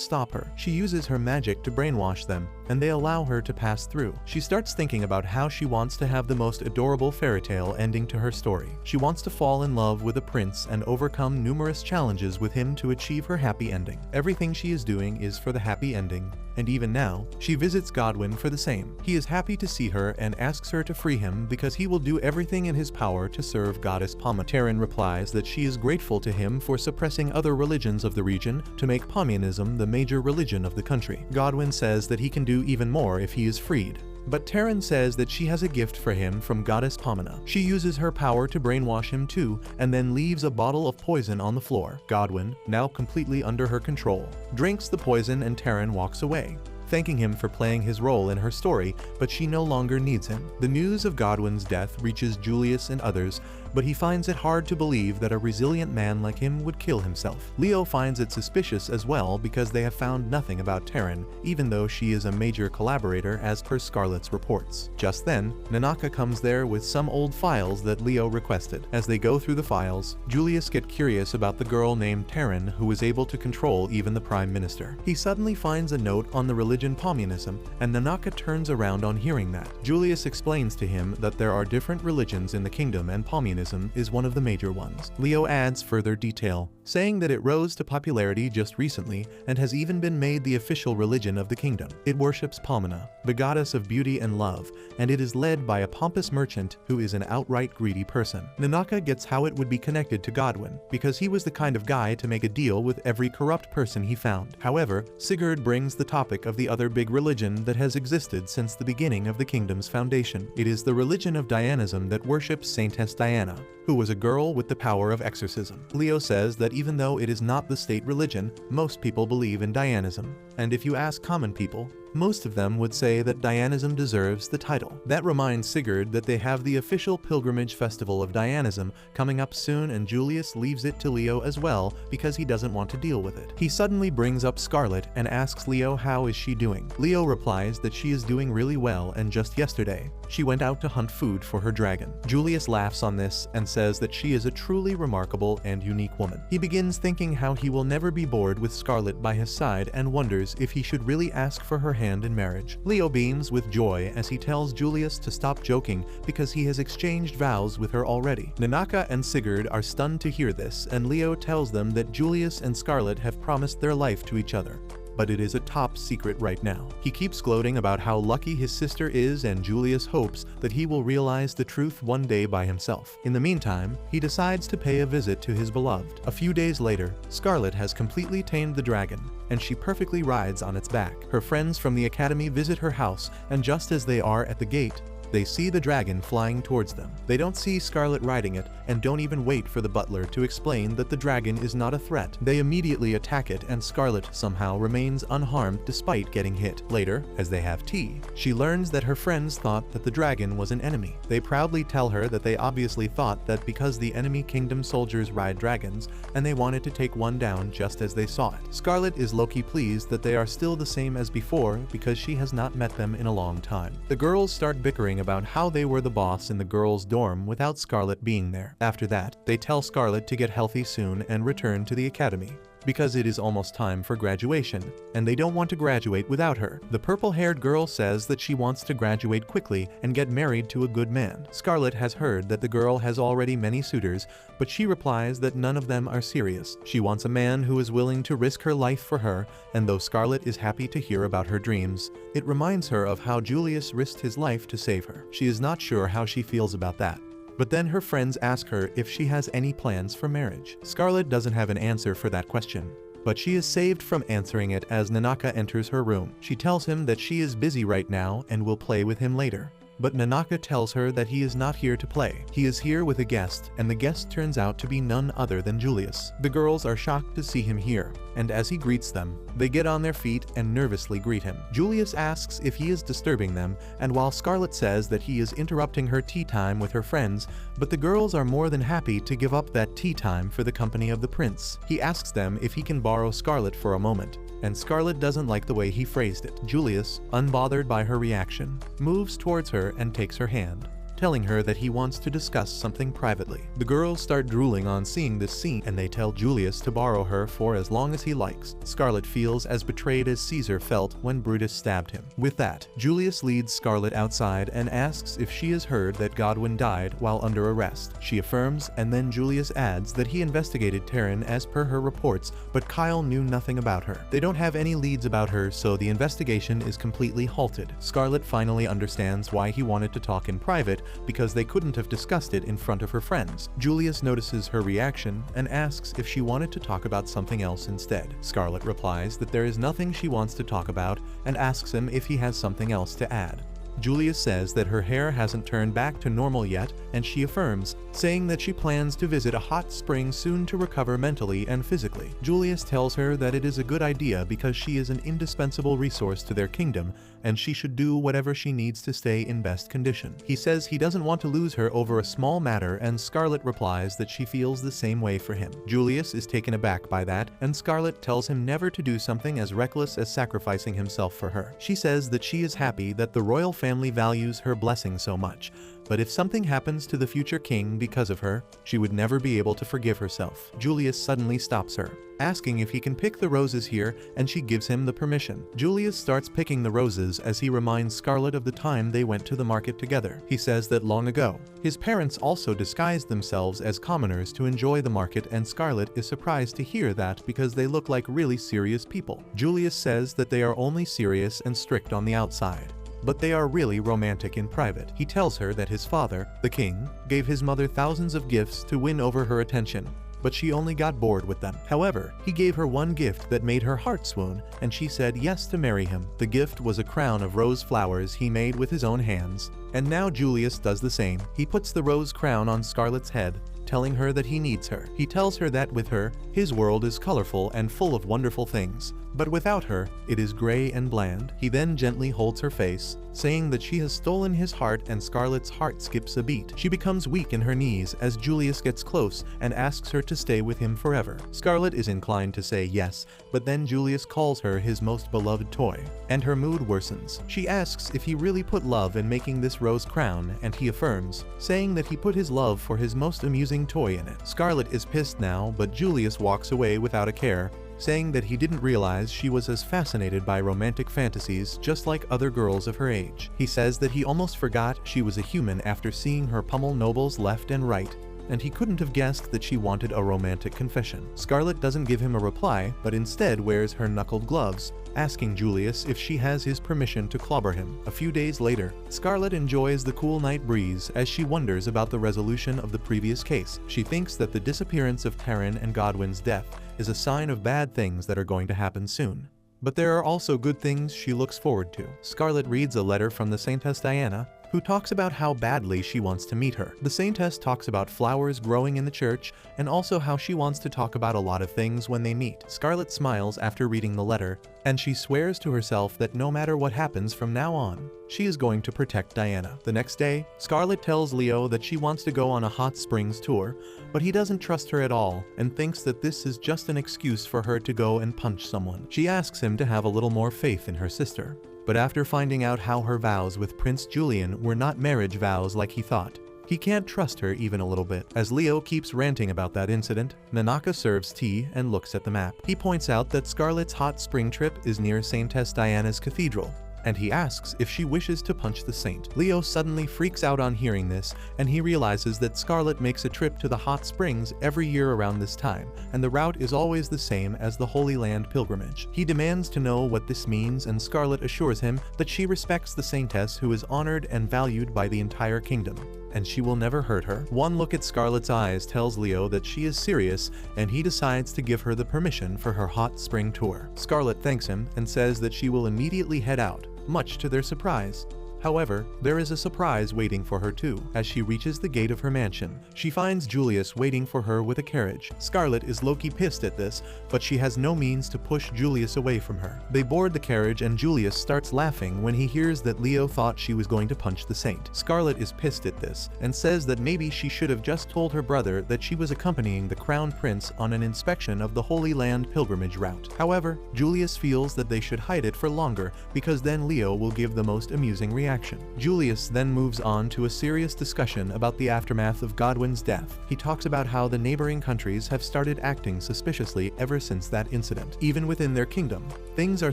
stop her. She uses her magic to brainwash them, and they allow her to pass through. She starts thinking about how she wants to have the most adorable fairy tale ending to her story. She wants to fall in love with a prince and overcome numerous challenges with him to achieve her happy ending. Everything she is doing is for the happy ending, and even now, she visits Godwin for the same. He is happy to see her and asks her to free him because he will do everything in his power to serve Goddess Palmia. Terran replies that she is grateful to him for suppressing other religions of the region to make Palmianism the major religion of the country. Godwin says that he can do even more if he is freed, but Terran says that she has a gift for him from Goddess Palmia. She uses her power to brainwash him too, and then leaves a bottle of poison on the floor. Godwin, now completely under her control, drinks the poison and Terran walks away, thanking him for playing his role in her story, but she no longer needs him. The news of Godwin's death reaches Julius and others, but he finds it hard to believe that a resilient man like him would kill himself. Leo finds it suspicious as well because they have found nothing about Terran, even though she is a major collaborator as per Scarlet's reports. Just then, Nanaka comes there with some old files that Leo requested. As they go through the files, Julius gets curious about the girl named Terran who was able to control even the Prime Minister. He suddenly finds a note on the religion communism, and Nanaka turns around on hearing that. Julius explains to him that there are different religions in the kingdom and communism is one of the major ones. Leo adds further detail, saying that it rose to popularity just recently and has even been made the official religion of the kingdom. It worships Pomona, the goddess of beauty and love, and it is led by a pompous merchant who is an outright greedy person. Nanaka gets how it would be connected to Godwin, because he was the kind of guy to make a deal with every corrupt person he found. However, Sigurd brings the topic of the other big religion that has existed since the beginning of the kingdom's foundation. It is the religion of Dianism that worships Saintess Diana, who was a girl with the power of exorcism. Leo says that even though it is not the state religion, most people believe in Dianism. And if you ask common people, most of them would say that Dianism deserves the title. That reminds Sigurd that they have the official pilgrimage festival of Dianism coming up soon, and Julius leaves it to Leo as well because he doesn't want to deal with it. He suddenly brings up Scarlet and asks Leo how is she doing. Leo replies that she is doing really well, and just yesterday, she went out to hunt food for her dragon. Julius laughs on this and says that she is a truly remarkable and unique woman. He begins thinking how he will never be bored with Scarlet by his side and wonders if he should really ask for her hand in marriage. Leo beams with joy as he tells Julius to stop joking because he has exchanged vows with her already. Nanaka and Sigurd are stunned to hear this, and Leo tells them that Julius and Scarlet have promised their life to each other, but it is a top secret right now. He keeps gloating about how lucky his sister is, and Julius hopes that he will realize the truth one day by himself. In the meantime, he decides to pay a visit to his beloved. A few days later, Scarlet has completely tamed the dragon, and she perfectly rides on its back. Her friends from the academy visit her house, and just as they are at the gate, they see the dragon flying towards them. They don't see Scarlet riding it and don't even wait for the butler to explain that the dragon is not a threat. They immediately attack it, and Scarlet somehow remains unharmed despite getting hit. Later, as they have tea, she learns that her friends thought that the dragon was an enemy. They proudly tell her that they obviously thought that because the enemy kingdom soldiers ride dragons, and they wanted to take one down just as they saw it. Scarlet is low-key pleased that they are still the same as before because she has not met them in a long time. The girls start bickering about how they were the boss in the girls' dorm without Scarlet being there. After that, they tell Scarlet to get healthy soon and return to the academy, because it is almost time for graduation, and they don't want to graduate without her. The purple-haired girl says that she wants to graduate quickly and get married to a good man. Scarlet has heard that the girl has already many suitors, but she replies that none of them are serious. She wants a man who is willing to risk her life for her, and though Scarlet is happy to hear about her dreams, it reminds her of how Julius risked his life to save her. She is not sure how she feels about that. But then her friends ask her if she has any plans for marriage. Scarlet doesn't have an answer for that question, but she is saved from answering it as Nanaka enters her room. She tells him that she is busy right now and will play with him later. But Nanaka tells her that he is not here to play. He is here with a guest, and the guest turns out to be none other than Julius. The girls are shocked to see him here, and as he greets them, they get on their feet and nervously greet him. Julius asks if he is disturbing them, and while Scarlet says that he is interrupting her tea time with her friends, but the girls are more than happy to give up that tea time for the company of the prince. He asks them if he can borrow Scarlet for a moment, and Scarlet doesn't like the way he phrased it. Julius, unbothered by her reaction, moves towards her and takes her hand, telling her that he wants to discuss something privately. The girls start drooling on seeing this scene, and they tell Julius to borrow her for as long as he likes. Scarlet feels as betrayed as Caesar felt when Brutus stabbed him. With that, Julius leads Scarlet outside and asks if she has heard that Godwin died while under arrest. She affirms, and then Julius adds that he investigated Terran as per her reports, but Kyle knew nothing about her. They don't have any leads about her, so the investigation is completely halted. Scarlet finally understands why he wanted to talk in private, because they couldn't have discussed it in front of her friends. Julius notices her reaction and asks if she wanted to talk about something else instead. Scarlet replies that there is nothing she wants to talk about and asks him if he has something else to add. Julius says that her hair hasn't turned back to normal yet, and she affirms, saying that she plans to visit a hot spring soon to recover mentally and physically. Julius tells her that it is a good idea because she is an indispensable resource to their kingdom, and she should do whatever she needs to stay in best condition. He says he doesn't want to lose her over a small matter, and Scarlet replies that she feels the same way for him. Julius is taken aback by that, and Scarlet tells him never to do something as reckless as sacrificing himself for her. She says that she is happy that the royal family values her blessing so much, but if something happens to the future king because of her, she would never be able to forgive herself. Julius suddenly stops her, asking if he can pick the roses here, and she gives him the permission. Julius starts picking the roses as he reminds Scarlet of the time they went to the market together. He says that long ago, his parents also disguised themselves as commoners to enjoy the market, and Scarlet is surprised to hear that because they look like really serious people. Julius says that they are only serious and strict on the outside, but they are really romantic in private. He tells her that his father, the king, gave his mother thousands of gifts to win over her attention, but she only got bored with them. However, he gave her one gift that made her heart swoon, and she said yes to marry him. The gift was a crown of rose flowers he made with his own hands, and now Julius does the same. He puts the rose crown on Scarlet's head, telling her that he needs her. He tells her that with her, his world is colorful and full of wonderful things, but without her, it is gray and bland. He then gently holds her face, saying that she has stolen his heart, and Scarlet's heart skips a beat. She becomes weak in her knees as Julius gets close and asks her to stay with him forever. Scarlet is inclined to say yes, but then Julius calls her his most beloved toy, and her mood worsens. She asks if he really put love in making this rose crown, and he affirms, saying that he put his love for his most amusing toy in it. Scarlet is pissed now, but Julius walks away without a care, saying that he didn't realize she was as fascinated by romantic fantasies just like other girls of her age. He says that he almost forgot she was a human after seeing her pummel nobles left and right, and he couldn't have guessed that she wanted a romantic confession. Scarlet doesn't give him a reply, but instead wears her knuckled gloves, asking Julius if she has his permission to clobber him. A few days later, Scarlet enjoys the cool night breeze as she wonders about the resolution of the previous case. She thinks that the disappearance of Taryn and Godwin's death is a sign of bad things that are going to happen soon. But there are also good things she looks forward to. Scarlet reads a letter from the Saintess Diana, who talks about how badly she wants to meet her. The Saintess talks about flowers growing in the church, and also how she wants to talk about a lot of things when they meet. Scarlet smiles after reading the letter, and she swears to herself that no matter what happens from now on, she is going to protect Diana. The next day, Scarlet tells Leo that she wants to go on a hot springs tour, but he doesn't trust her at all and thinks that this is just an excuse for her to go and punch someone. She asks him to have a little more faith in her sister, but after finding out how her vows with Prince Julian were not marriage vows like he thought, he can't trust her even a little bit. As Leo keeps ranting about that incident, Nanaka serves tea and looks at the map. He points out that Scarlet's hot spring trip is near Saintess Diana's cathedral, and he asks if she wishes to punch the saint. Leo suddenly freaks out on hearing this, and he realizes that Scarlet makes a trip to the hot springs every year around this time, and the route is always the same as the Holy Land pilgrimage. He demands to know what this means, and Scarlet assures him that she respects the saintess who is honored and valued by the entire kingdom, and she will never hurt her. One look at Scarlet's eyes tells Leo that she is serious, and he decides to give her the permission for her hot spring tour. Scarlet thanks him and says that she will immediately head out, much to their surprise. However, there is a surprise waiting for her too. As she reaches the gate of her mansion, she finds Julius waiting for her with a carriage. Scarlet is low-key pissed at this, but she has no means to push Julius away from her. They board the carriage, and Julius starts laughing when he hears that Leo thought she was going to punch the saint. Scarlet is pissed at this and says that maybe she should have just told her brother that she was accompanying the crown prince on an inspection of the Holy Land pilgrimage route. However, Julius feels that they should hide it for longer because then Leo will give the most amusing reaction. Julius then moves on to a serious discussion about the aftermath of Godwin's death. He talks about how the neighboring countries have started acting suspiciously ever since that incident. Even within their kingdom, things are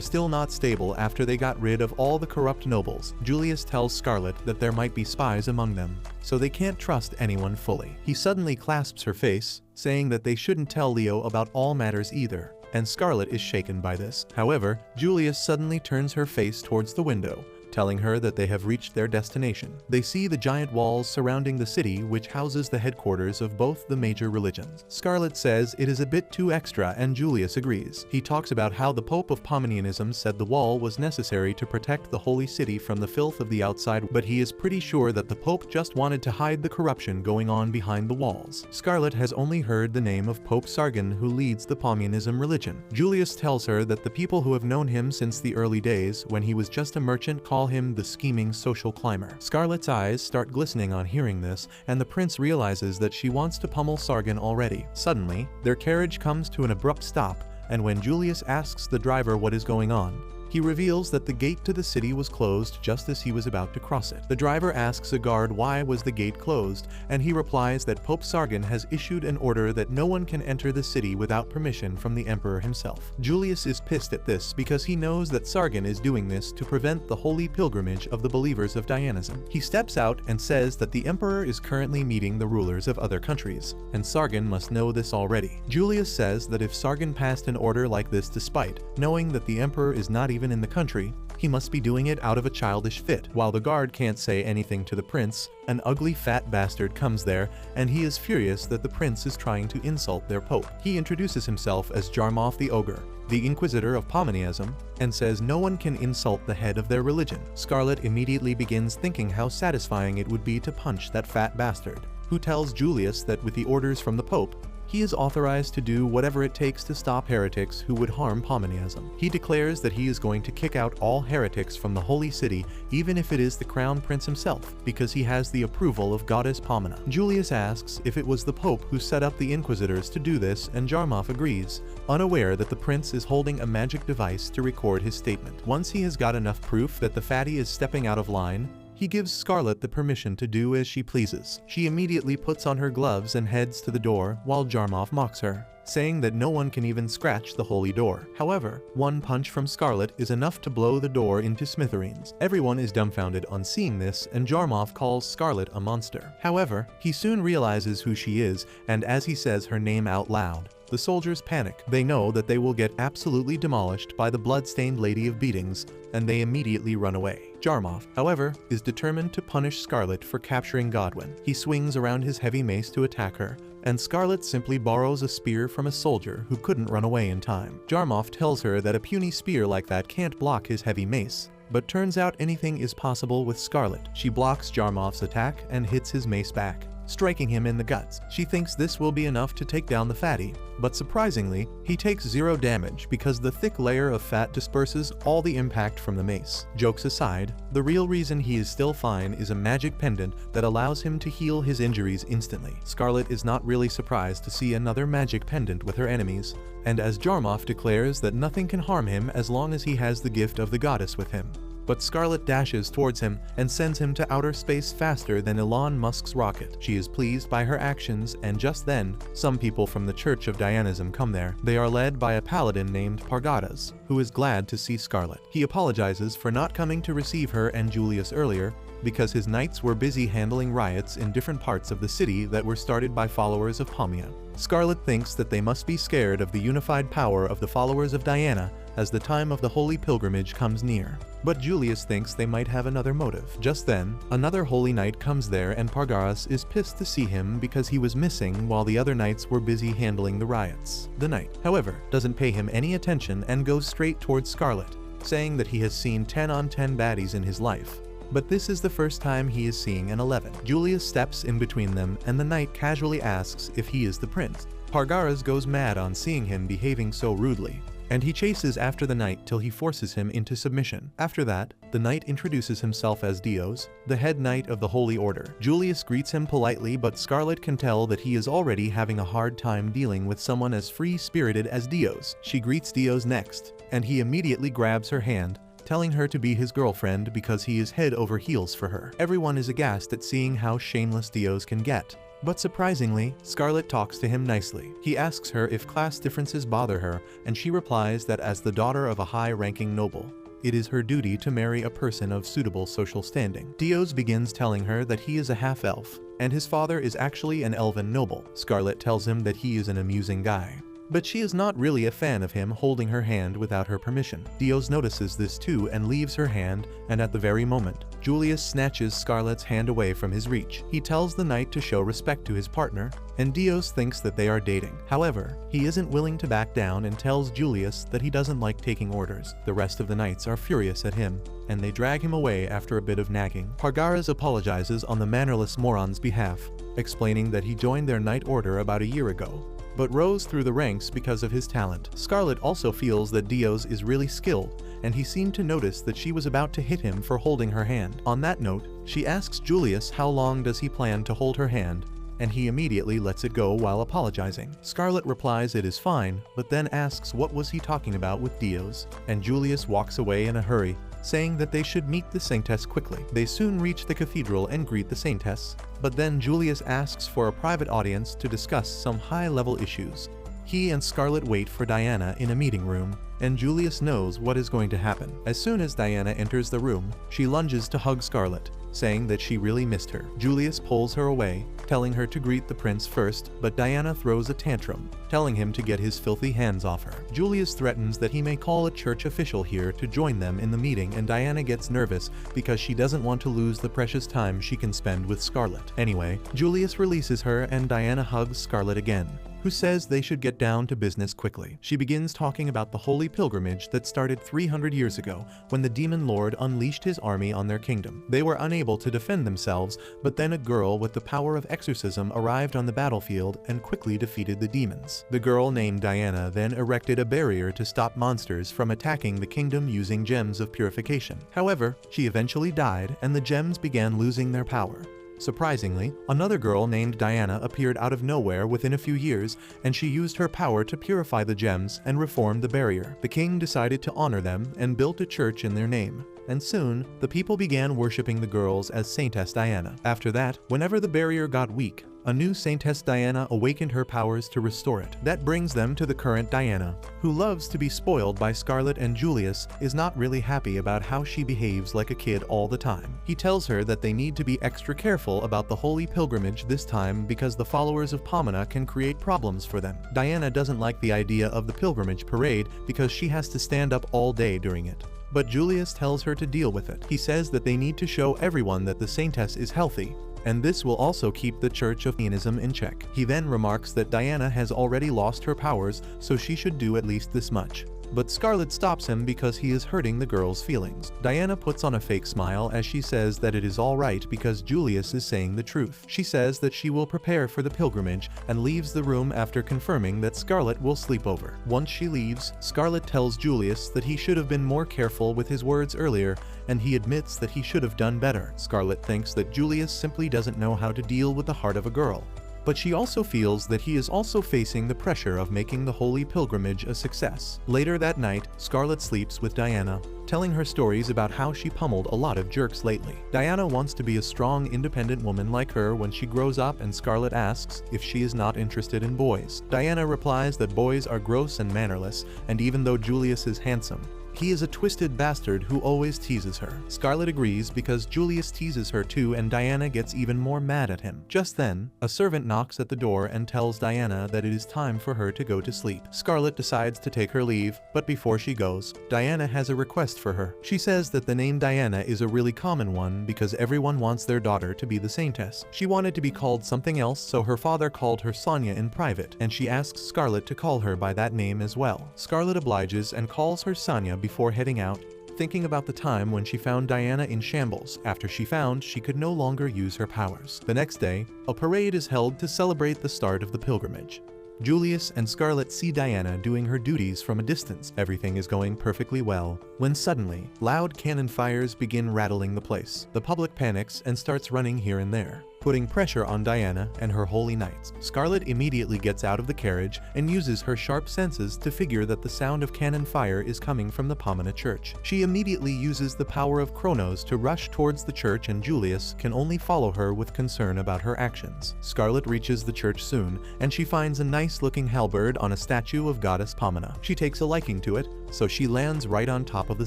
still not stable after they got rid of all the corrupt nobles. Julius tells Scarlet that there might be spies among them, so they can't trust anyone fully. He suddenly clasps her face, saying that they shouldn't tell Leo about all matters either, and Scarlet is shaken by this. However, Julius suddenly turns her face towards the window, telling her that they have reached their destination. They see the giant walls surrounding the city, which houses the headquarters of both the major religions. Scarlet says it is a bit too extra, and Julius agrees. He talks about how the Pope of Pomenianism said the wall was necessary to protect the holy city from the filth of the outside, but he is pretty sure that the Pope just wanted to hide the corruption going on behind the walls. Scarlet has only heard the name of Pope Sargon, who leads the Pomenianism religion. Julius tells her that the people who have known him since the early days, when he was just a merchant, call him the scheming social climber. Scarlet's eyes start glistening on hearing this, and the prince realizes that she wants to pummel Sargon already. Suddenly, their carriage comes to an abrupt stop, and when Julius asks the driver what is going on, he reveals that the gate to the city was closed just as he was about to cross it. The driver asks a guard why was the gate closed, and he replies that Pope Sargon has issued an order that no one can enter the city without permission from the emperor himself. Julius is pissed at this because he knows that Sargon is doing this to prevent the holy pilgrimage of the believers of Dianism. He steps out and says that the emperor is currently meeting the rulers of other countries, and Sargon must know this already. Julius says that if Sargon passed an order like this despite knowing that the emperor is not even in the country, he must be doing it out of a childish fit. While the guard can't say anything to the prince, an ugly fat bastard comes there, and he is furious that the prince is trying to insult their pope. He introduces himself as Jarmoth the Ogre, the Inquisitor of Pomenianism, and says no one can insult the head of their religion. Scarlet immediately begins thinking how satisfying it would be to punch that fat bastard, who tells Julius that with the orders from the pope, he is authorized to do whatever it takes to stop heretics who would harm Pomenianism. He declares that he is going to kick out all heretics from the holy city, even if it is the crown prince himself, because he has the approval of goddess Pomena. Julius asks if it was the Pope who set up the Inquisitors to do this, and Jarmoth agrees, unaware that the prince is holding a magic device to record his statement. Once he has got enough proof that the fatty is stepping out of line, he gives Scarlet the permission to do as she pleases. She immediately puts on her gloves and heads to the door while Jarmoth mocks her, saying that no one can even scratch the holy door. However, one punch from Scarlet is enough to blow the door into smithereens. Everyone is dumbfounded on seeing this, and Jarmoth calls Scarlet a monster. However, he soon realizes who she is, and as he says her name out loud, the soldiers panic. They know that they will get absolutely demolished by the blood-stained Lady of Beatings, and they immediately run away. Jarmoth, however, is determined to punish Scarlet for capturing Godwin. He swings around his heavy mace to attack her, and Scarlet simply borrows a spear from a soldier who couldn't run away in time. Jarmoth tells her that a puny spear like that can't block his heavy mace, but turns out anything is possible with Scarlet. She blocks Jarmoth's attack and hits his mace back, striking him in the guts. She thinks this will be enough to take down the fatty, but surprisingly, he takes 0 damage because the thick layer of fat disperses all the impact from the mace. Jokes aside, the real reason he is still fine is a magic pendant that allows him to heal his injuries instantly. Scarlet is not really surprised to see another magic pendant with her enemies, and as Jarmoth declares that nothing can harm him as long as he has the gift of the goddess with him. But Scarlet dashes towards him and sends him to outer space faster than Elon Musk's rocket. She is pleased by her actions, and just then, some people from the Church of Dianism come there. They are led by a paladin named Pargadas, who is glad to see Scarlet. He apologizes for not coming to receive her and Julius earlier, because his knights were busy handling riots in different parts of the city that were started by followers of Pomea. Scarlet thinks that they must be scared of the unified power of the followers of Diana as the time of the holy pilgrimage comes near. But Julius thinks they might have another motive. Just then, another holy knight comes there, and Pargaras is pissed to see him because he was missing while the other knights were busy handling the riots. The knight, however, doesn't pay him any attention and goes straight towards Scarlet, saying that he has seen 10 on 10 baddies in his life, but this is the first time he is seeing an 11. Julius steps in between them, and the knight casually asks if he is the prince. Pargaras goes mad on seeing him behaving so rudely, and he chases after the knight till he forces him into submission. After that, the knight introduces himself as Dios, the head knight of the Holy Order. Julius greets him politely, but Scarlet can tell that he is already having a hard time dealing with someone as free-spirited as Dios. She greets Dios next, and he immediately grabs her hand, telling her to be his girlfriend because he is head over heels for her. Everyone is aghast at seeing how shameless Dios can get. But surprisingly, Scarlet talks to him nicely. He asks her if class differences bother her, and she replies that as the daughter of a high-ranking noble, it is her duty to marry a person of suitable social standing. Dios begins telling her that he is a half-elf, and his father is actually an elven noble. Scarlet tells him that he is an amusing guy, but she is not really a fan of him holding her hand without her permission. Dios notices this too and leaves her hand, and at the very moment, Julius snatches Scarlet's hand away from his reach. He tells the knight to show respect to his partner, and Dios thinks that they are dating. However, he isn't willing to back down and tells Julius that he doesn't like taking orders. The rest of the knights are furious at him, and they drag him away after a bit of nagging. Pargaras apologizes on the mannerless moron's behalf, explaining that he joined their knight order about a year ago, but rose through the ranks because of his talent. Scarlet also feels that Dios is really skilled, and he seemed to notice that she was about to hit him for holding her hand. On that note, she asks Julius how long does he plan to hold her hand, and he immediately lets it go while apologizing. Scarlet replies it is fine, but then asks what was he talking about with Dios, and Julius walks away in a hurry, saying that they should meet the saintess quickly. They soon reach the cathedral and greet the saintess, but then Julius asks for a private audience to discuss some high-level issues. He and Scarlet wait for Diana in a meeting room, and Julius knows what is going to happen. As soon as Diana enters the room, she lunges to hug Scarlet, saying that she really missed her. Julius pulls her away, telling her to greet the prince first, but Diana throws a tantrum, telling him to get his filthy hands off her. Julius threatens that he may call a church official here to join them in the meeting, and Diana gets nervous because she doesn't want to lose the precious time she can spend with Scarlet. Anyway, Julius releases her and Diana hugs Scarlet again, who says they should get down to business quickly. She begins talking about the holy pilgrimage that started 300 years ago when the demon lord unleashed his army on their kingdom. They were unable to defend themselves, but then a girl with the power of exorcism arrived on the battlefield and quickly defeated the demons. The girl named Diana then erected a barrier to stop monsters from attacking the kingdom using gems of purification. However, she eventually died and the gems began losing their power. Surprisingly, another girl named Diana appeared out of nowhere within a few years, and she used her power to purify the gems and reform the barrier. The king decided to honor them and built a church in their name, and soon, the people began worshipping the girls as Saintess Diana. After that, whenever the barrier got weak, a new Saintess Diana awakened her powers to restore it. That brings them to the current Diana, who loves to be spoiled by Scarlet, and Julius is not really happy about how she behaves like a kid all the time. He tells her that they need to be extra careful about the holy pilgrimage this time because the followers of Pomona can create problems for them. Diana doesn't like the idea of the pilgrimage parade because she has to stand up all day during it, but Julius tells her to deal with it. He says that they need to show everyone that the Saintess is healthy, and this will also keep the Church of Animism in check. He then remarks that Diana has already lost her powers, so she should do at least this much. But Scarlet stops him because he is hurting the girl's feelings. Diana puts on a fake smile as she says that it is alright because Julius is saying the truth. She says that she will prepare for the pilgrimage and leaves the room after confirming that Scarlet will sleep over. Once she leaves, Scarlet tells Julius that he should have been more careful with his words earlier, and he admits that he should have done better. Scarlet thinks that Julius simply doesn't know how to deal with the heart of a girl, but she also feels that he is also facing the pressure of making the holy pilgrimage a success. Later that night, Scarlet sleeps with Diana, telling her stories about how she pummeled a lot of jerks lately. Diana wants to be a strong, independent woman like her when she grows up, and Scarlet asks if she is not interested in boys. Diana replies that boys are gross and mannerless, and even though Julius is handsome, he is a twisted bastard who always teases her. Scarlet agrees because Julius teases her too, and Diana gets even more mad at him. Just then, a servant knocks at the door and tells Diana that it is time for her to go to sleep. Scarlet decides to take her leave, but before she goes, Diana has a request for her. She says that the name Diana is a really common one because everyone wants their daughter to be the Saintess. She wanted to be called something else, so her father called her Sonia in private, and she asks Scarlet to call her by that name as well. Scarlet obliges and calls her Sonia before heading out, thinking about the time when she found Diana in shambles after she found she could no longer use her powers. The next day, a parade is held to celebrate the start of the pilgrimage. Julius and Scarlet see Diana doing her duties from a distance. Everything is going perfectly well, when suddenly, loud cannon fires begin rattling the place. The public panics and starts running here and there, putting pressure on Diana and her holy knights. Scarlet immediately gets out of the carriage and uses her sharp senses to figure that the sound of cannon fire is coming from the Pomona church. She immediately uses the power of Kronos to rush towards the church, and Julius can only follow her with concern about her actions. Scarlet reaches the church soon, and she finds a nice-looking halberd on a statue of goddess Pomona. She takes a liking to it, so she lands right on top of the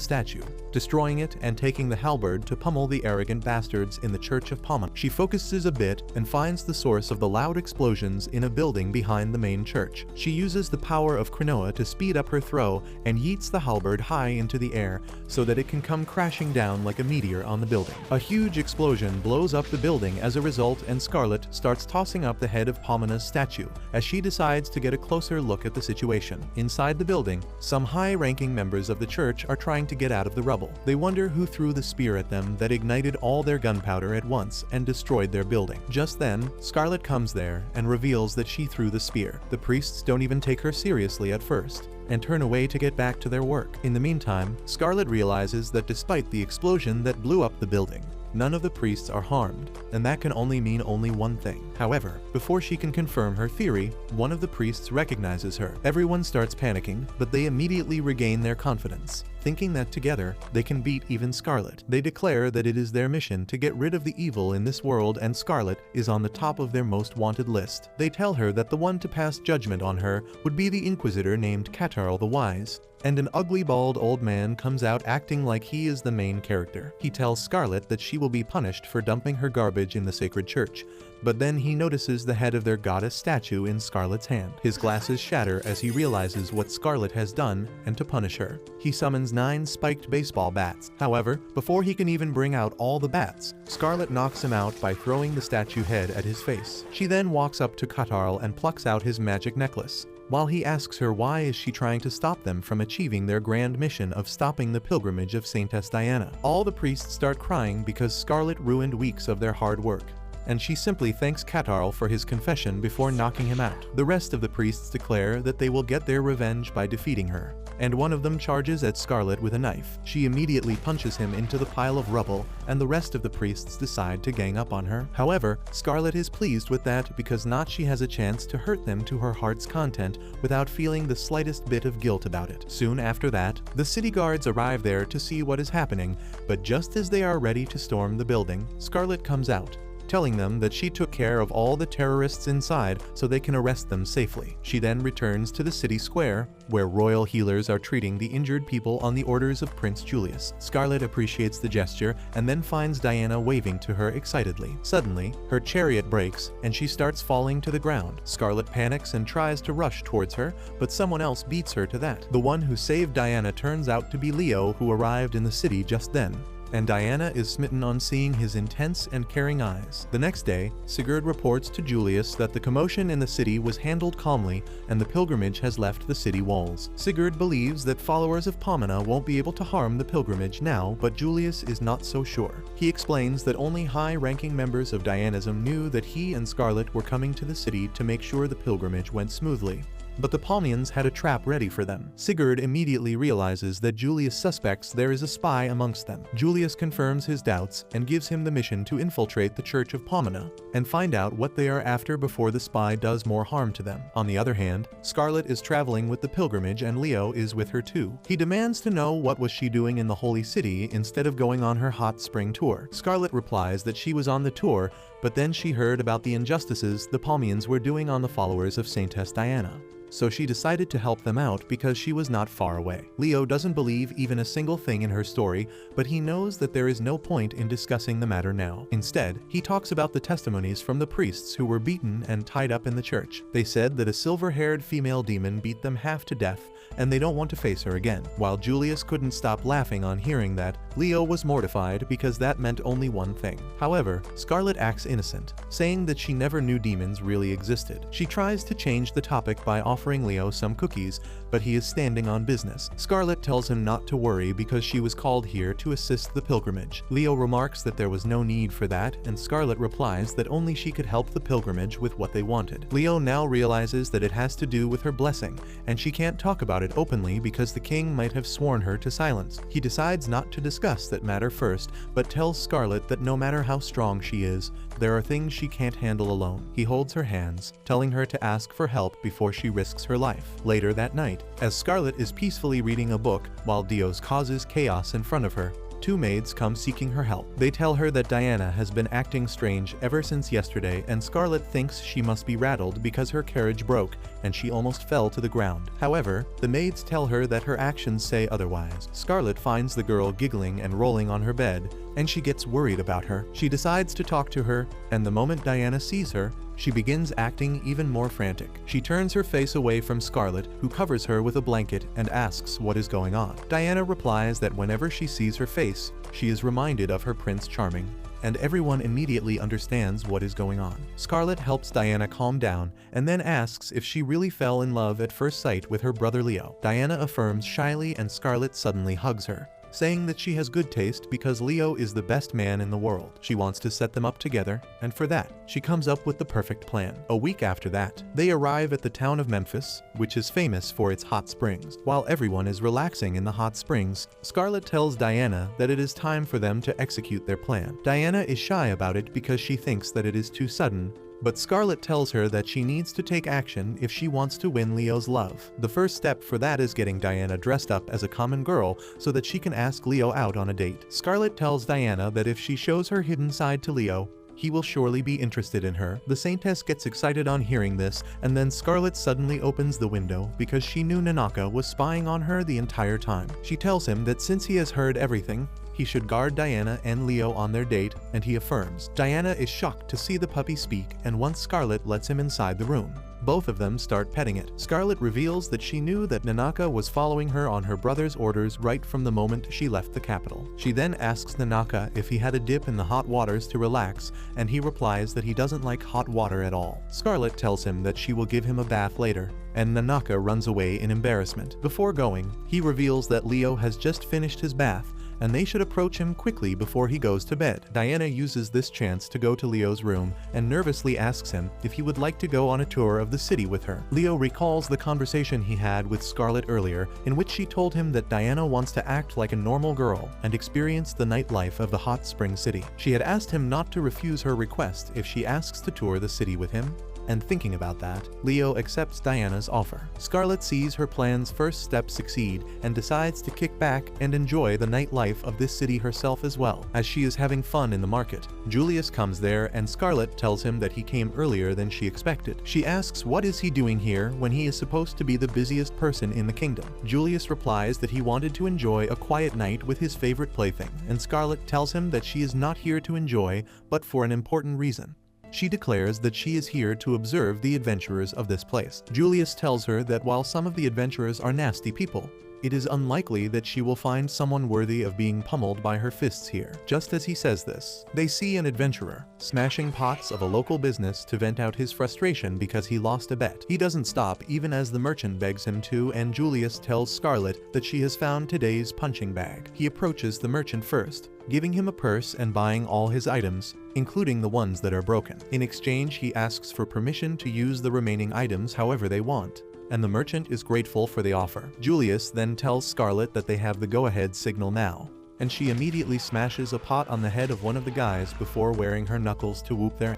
statue, destroying it and taking the halberd to pummel the arrogant bastards in the Church of Pomona. She focuses a bit and finds the source of the loud explosions in a building behind the main church. She uses the power of Cronoa to speed up her throw and yeets the halberd high into the air so that it can come crashing down like a meteor on the building. A huge explosion blows up the building as a result, and Scarlet starts tossing up the head of Pomona's statue as she decides to get a closer look at the situation. Inside the building, some high-ranking members of the church are trying to get out of the rubble. They wonder who threw the spear at them that ignited all their gunpowder at once and destroyed their building. Just then, Scarlet comes there and reveals that she threw the spear. The priests don't even take her seriously at first and turn away to get back to their work. In the meantime, Scarlet realizes that despite the explosion that blew up the building, none of the priests are harmed, and that can only mean one thing. However, before she can confirm her theory, one of the priests recognizes her. Everyone starts panicking, but they immediately regain their confidence, thinking that together they can beat even Scarlet. They declare that it is their mission to get rid of the evil in this world, and Scarlet is on the top of their most wanted list. They tell her that the one to pass judgment on her would be the Inquisitor named Catarl the Wise, and an ugly bald old man comes out acting like he is the main character. He tells Scarlet that she will be punished for dumping her garbage in the sacred church, but then he notices the head of their goddess statue in Scarlet's hand. His glasses shatter as he realizes what Scarlet has done, and to punish her, he summons 9 spiked baseball bats. However, before he can even bring out all the bats, Scarlet knocks him out by throwing the statue head at his face. She then walks up to Catarl and plucks out his magic necklace, while he asks her why is she trying to stop them from achieving their grand mission of stopping the pilgrimage of Saintess Diana. All the priests start crying because Scarlet ruined weeks of their hard work, and she simply thanks Catarl for his confession before knocking him out. The rest of the priests declare that they will get their revenge by defeating her, and one of them charges at Scarlet with a knife. She immediately punches him into the pile of rubble, and the rest of the priests decide to gang up on her. However, Scarlet is pleased with that because now she has a chance to hurt them to her heart's content without feeling the slightest bit of guilt about it. Soon after that, the city guards arrive there to see what is happening, but just as they are ready to storm the building, Scarlet comes out, telling them that she took care of all the terrorists inside so they can arrest them safely. She then returns to the city square, where royal healers are treating the injured people on the orders of Prince Julius. Scarlet appreciates the gesture and then finds Diana waving to her excitedly. Suddenly, her chariot breaks and she starts falling to the ground. Scarlet panics and tries to rush towards her, but someone else beats her to that. The one who saved Diana turns out to be Leo, who arrived in the city just then, and Diana is smitten on seeing his intense and caring eyes. The next day, Sigurd reports to Julius that the commotion in the city was handled calmly and the pilgrimage has left the city walls. Sigurd believes that followers of Pomona won't be able to harm the pilgrimage now, but Julius is not so sure. He explains that only high-ranking members of Dianism knew that he and Scarlet were coming to the city to make sure the pilgrimage went smoothly, but the Palmians had a trap ready for them. Sigurd immediately realizes that Julius suspects there is a spy amongst them. Julius confirms his doubts and gives him the mission to infiltrate the Church of Pomona and find out what they are after before the spy does more harm to them. On the other hand, Scarlet is traveling with the pilgrimage and Leo is with her too. He demands to know what was she doing in the Holy City instead of going on her hot spring tour. Scarlet replies that she was on the tour, but then she heard about the injustices the Palmians were doing on the followers of Saintess Diana, so she decided to help them out because she was not far away. Leo doesn't believe even a single thing in her story, but he knows that there is no point in discussing the matter now. Instead, he talks about the testimonies from the priests who were beaten and tied up in the church. They said that a silver-haired female demon beat them half to death, and they don't want to face her again. While Julius couldn't stop laughing on hearing that, Leo was mortified because that meant only one thing. However, Scarlet acts innocent, saying that she never knew demons really existed. She tries to change the topic by offering Leo some cookies, but he is standing on business. Scarlet tells him not to worry because she was called here to assist the pilgrimage. Leo remarks that there was no need for that, and Scarlet replies that only she could help the pilgrimage with what they wanted. Leo now realizes that it has to do with her blessing, and she can't talk about it openly because the king might have sworn her to silence. He decides not to discuss that matter first, but tells Scarlet that no matter how strong she is, there are things she can't handle alone. He holds her hands, telling her to ask for help before she risks her life. Later that night, as Scarlet is peacefully reading a book while Dios causes chaos in front of her, 2 maids come seeking her help. They tell her that Diana has been acting strange ever since yesterday, and Scarlet thinks she must be rattled because her carriage broke and she almost fell to the ground. However, the maids tell her that her actions say otherwise. Scarlet finds the girl giggling and rolling on her bed, and she gets worried about her. She decides to talk to her, and the moment Diana sees her, she begins acting even more frantic. She turns her face away from Scarlet, who covers her with a blanket and asks what is going on. Diana replies that whenever she sees her face, she is reminded of her Prince Charming, and everyone immediately understands what is going on. Scarlet helps Diana calm down and then asks if she really fell in love at first sight with her brother Leo. Diana affirms shyly, and Scarlet suddenly hugs her, saying that she has good taste because Leo is the best man in the world. She wants to set them up together, and for that, she comes up with the perfect plan. A week after that, they arrive at the town of Memphis, which is famous for its hot springs. While everyone is relaxing in the hot springs, Scarlet tells Diana that it is time for them to execute their plan. Diana is shy about it because she thinks that it is too sudden, but Scarlet tells her that she needs to take action if she wants to win Leo's love. The first step for that is getting Diana dressed up as a common girl so that she can ask Leo out on a date. Scarlet tells Diana that if she shows her hidden side to Leo, he will surely be interested in her. The Saintess gets excited on hearing this, and then Scarlet suddenly opens the window because she knew Nanaka was spying on her the entire time. She tells him that since he has heard everything, he should guard Diana and Leo on their date, and he affirms. Diana is shocked to see the puppy speak, and once Scarlet lets him inside the room, both of them start petting it. Scarlet reveals that she knew that Nanaka was following her on her brother's orders right from the moment she left the capital. She then asks Nanaka if he had a dip in the hot waters to relax, and he replies that he doesn't like hot water at all. Scarlet tells him that she will give him a bath later, and Nanaka runs away in embarrassment. Before going, he reveals that Leo has just finished his bath, and they should approach him quickly before he goes to bed. Diana uses this chance to go to Leo's room and nervously asks him if he would like to go on a tour of the city with her. Leo recalls the conversation he had with Scarlet earlier, in which she told him that Diana wants to act like a normal girl and experience the nightlife of the hot spring city. She had asked him not to refuse her request if she asks to tour the city with him, and thinking about that, Leo accepts Diana's offer. Scarlet sees her plan's first step succeed and decides to kick back and enjoy the nightlife of this city herself as well, as she is having fun in the market. Julius comes there, and Scarlet tells him that he came earlier than she expected. She asks what is he doing here when he is supposed to be the busiest person in the kingdom. Julius replies that he wanted to enjoy a quiet night with his favorite plaything, and Scarlet tells him that she is not here to enjoy, but for an important reason. She declares that she is here to observe the adventurers of this place. Julius tells her that while some of the adventurers are nasty people, it is unlikely that she will find someone worthy of being pummeled by her fists here. Just as he says this, they see an adventurer smashing pots of a local business to vent out his frustration because he lost a bet. He doesn't stop even as the merchant begs him to, and Julius tells Scarlet that she has found today's punching bag. He approaches the merchant first, giving him a purse and buying all his items, including the ones that are broken. In exchange, he asks for permission to use the remaining items however they want, and the merchant is grateful for the offer. Julius then tells Scarlet that they have the go-ahead signal now, and she immediately smashes a pot on the head of one of the guys before wearing her knuckles to whoop their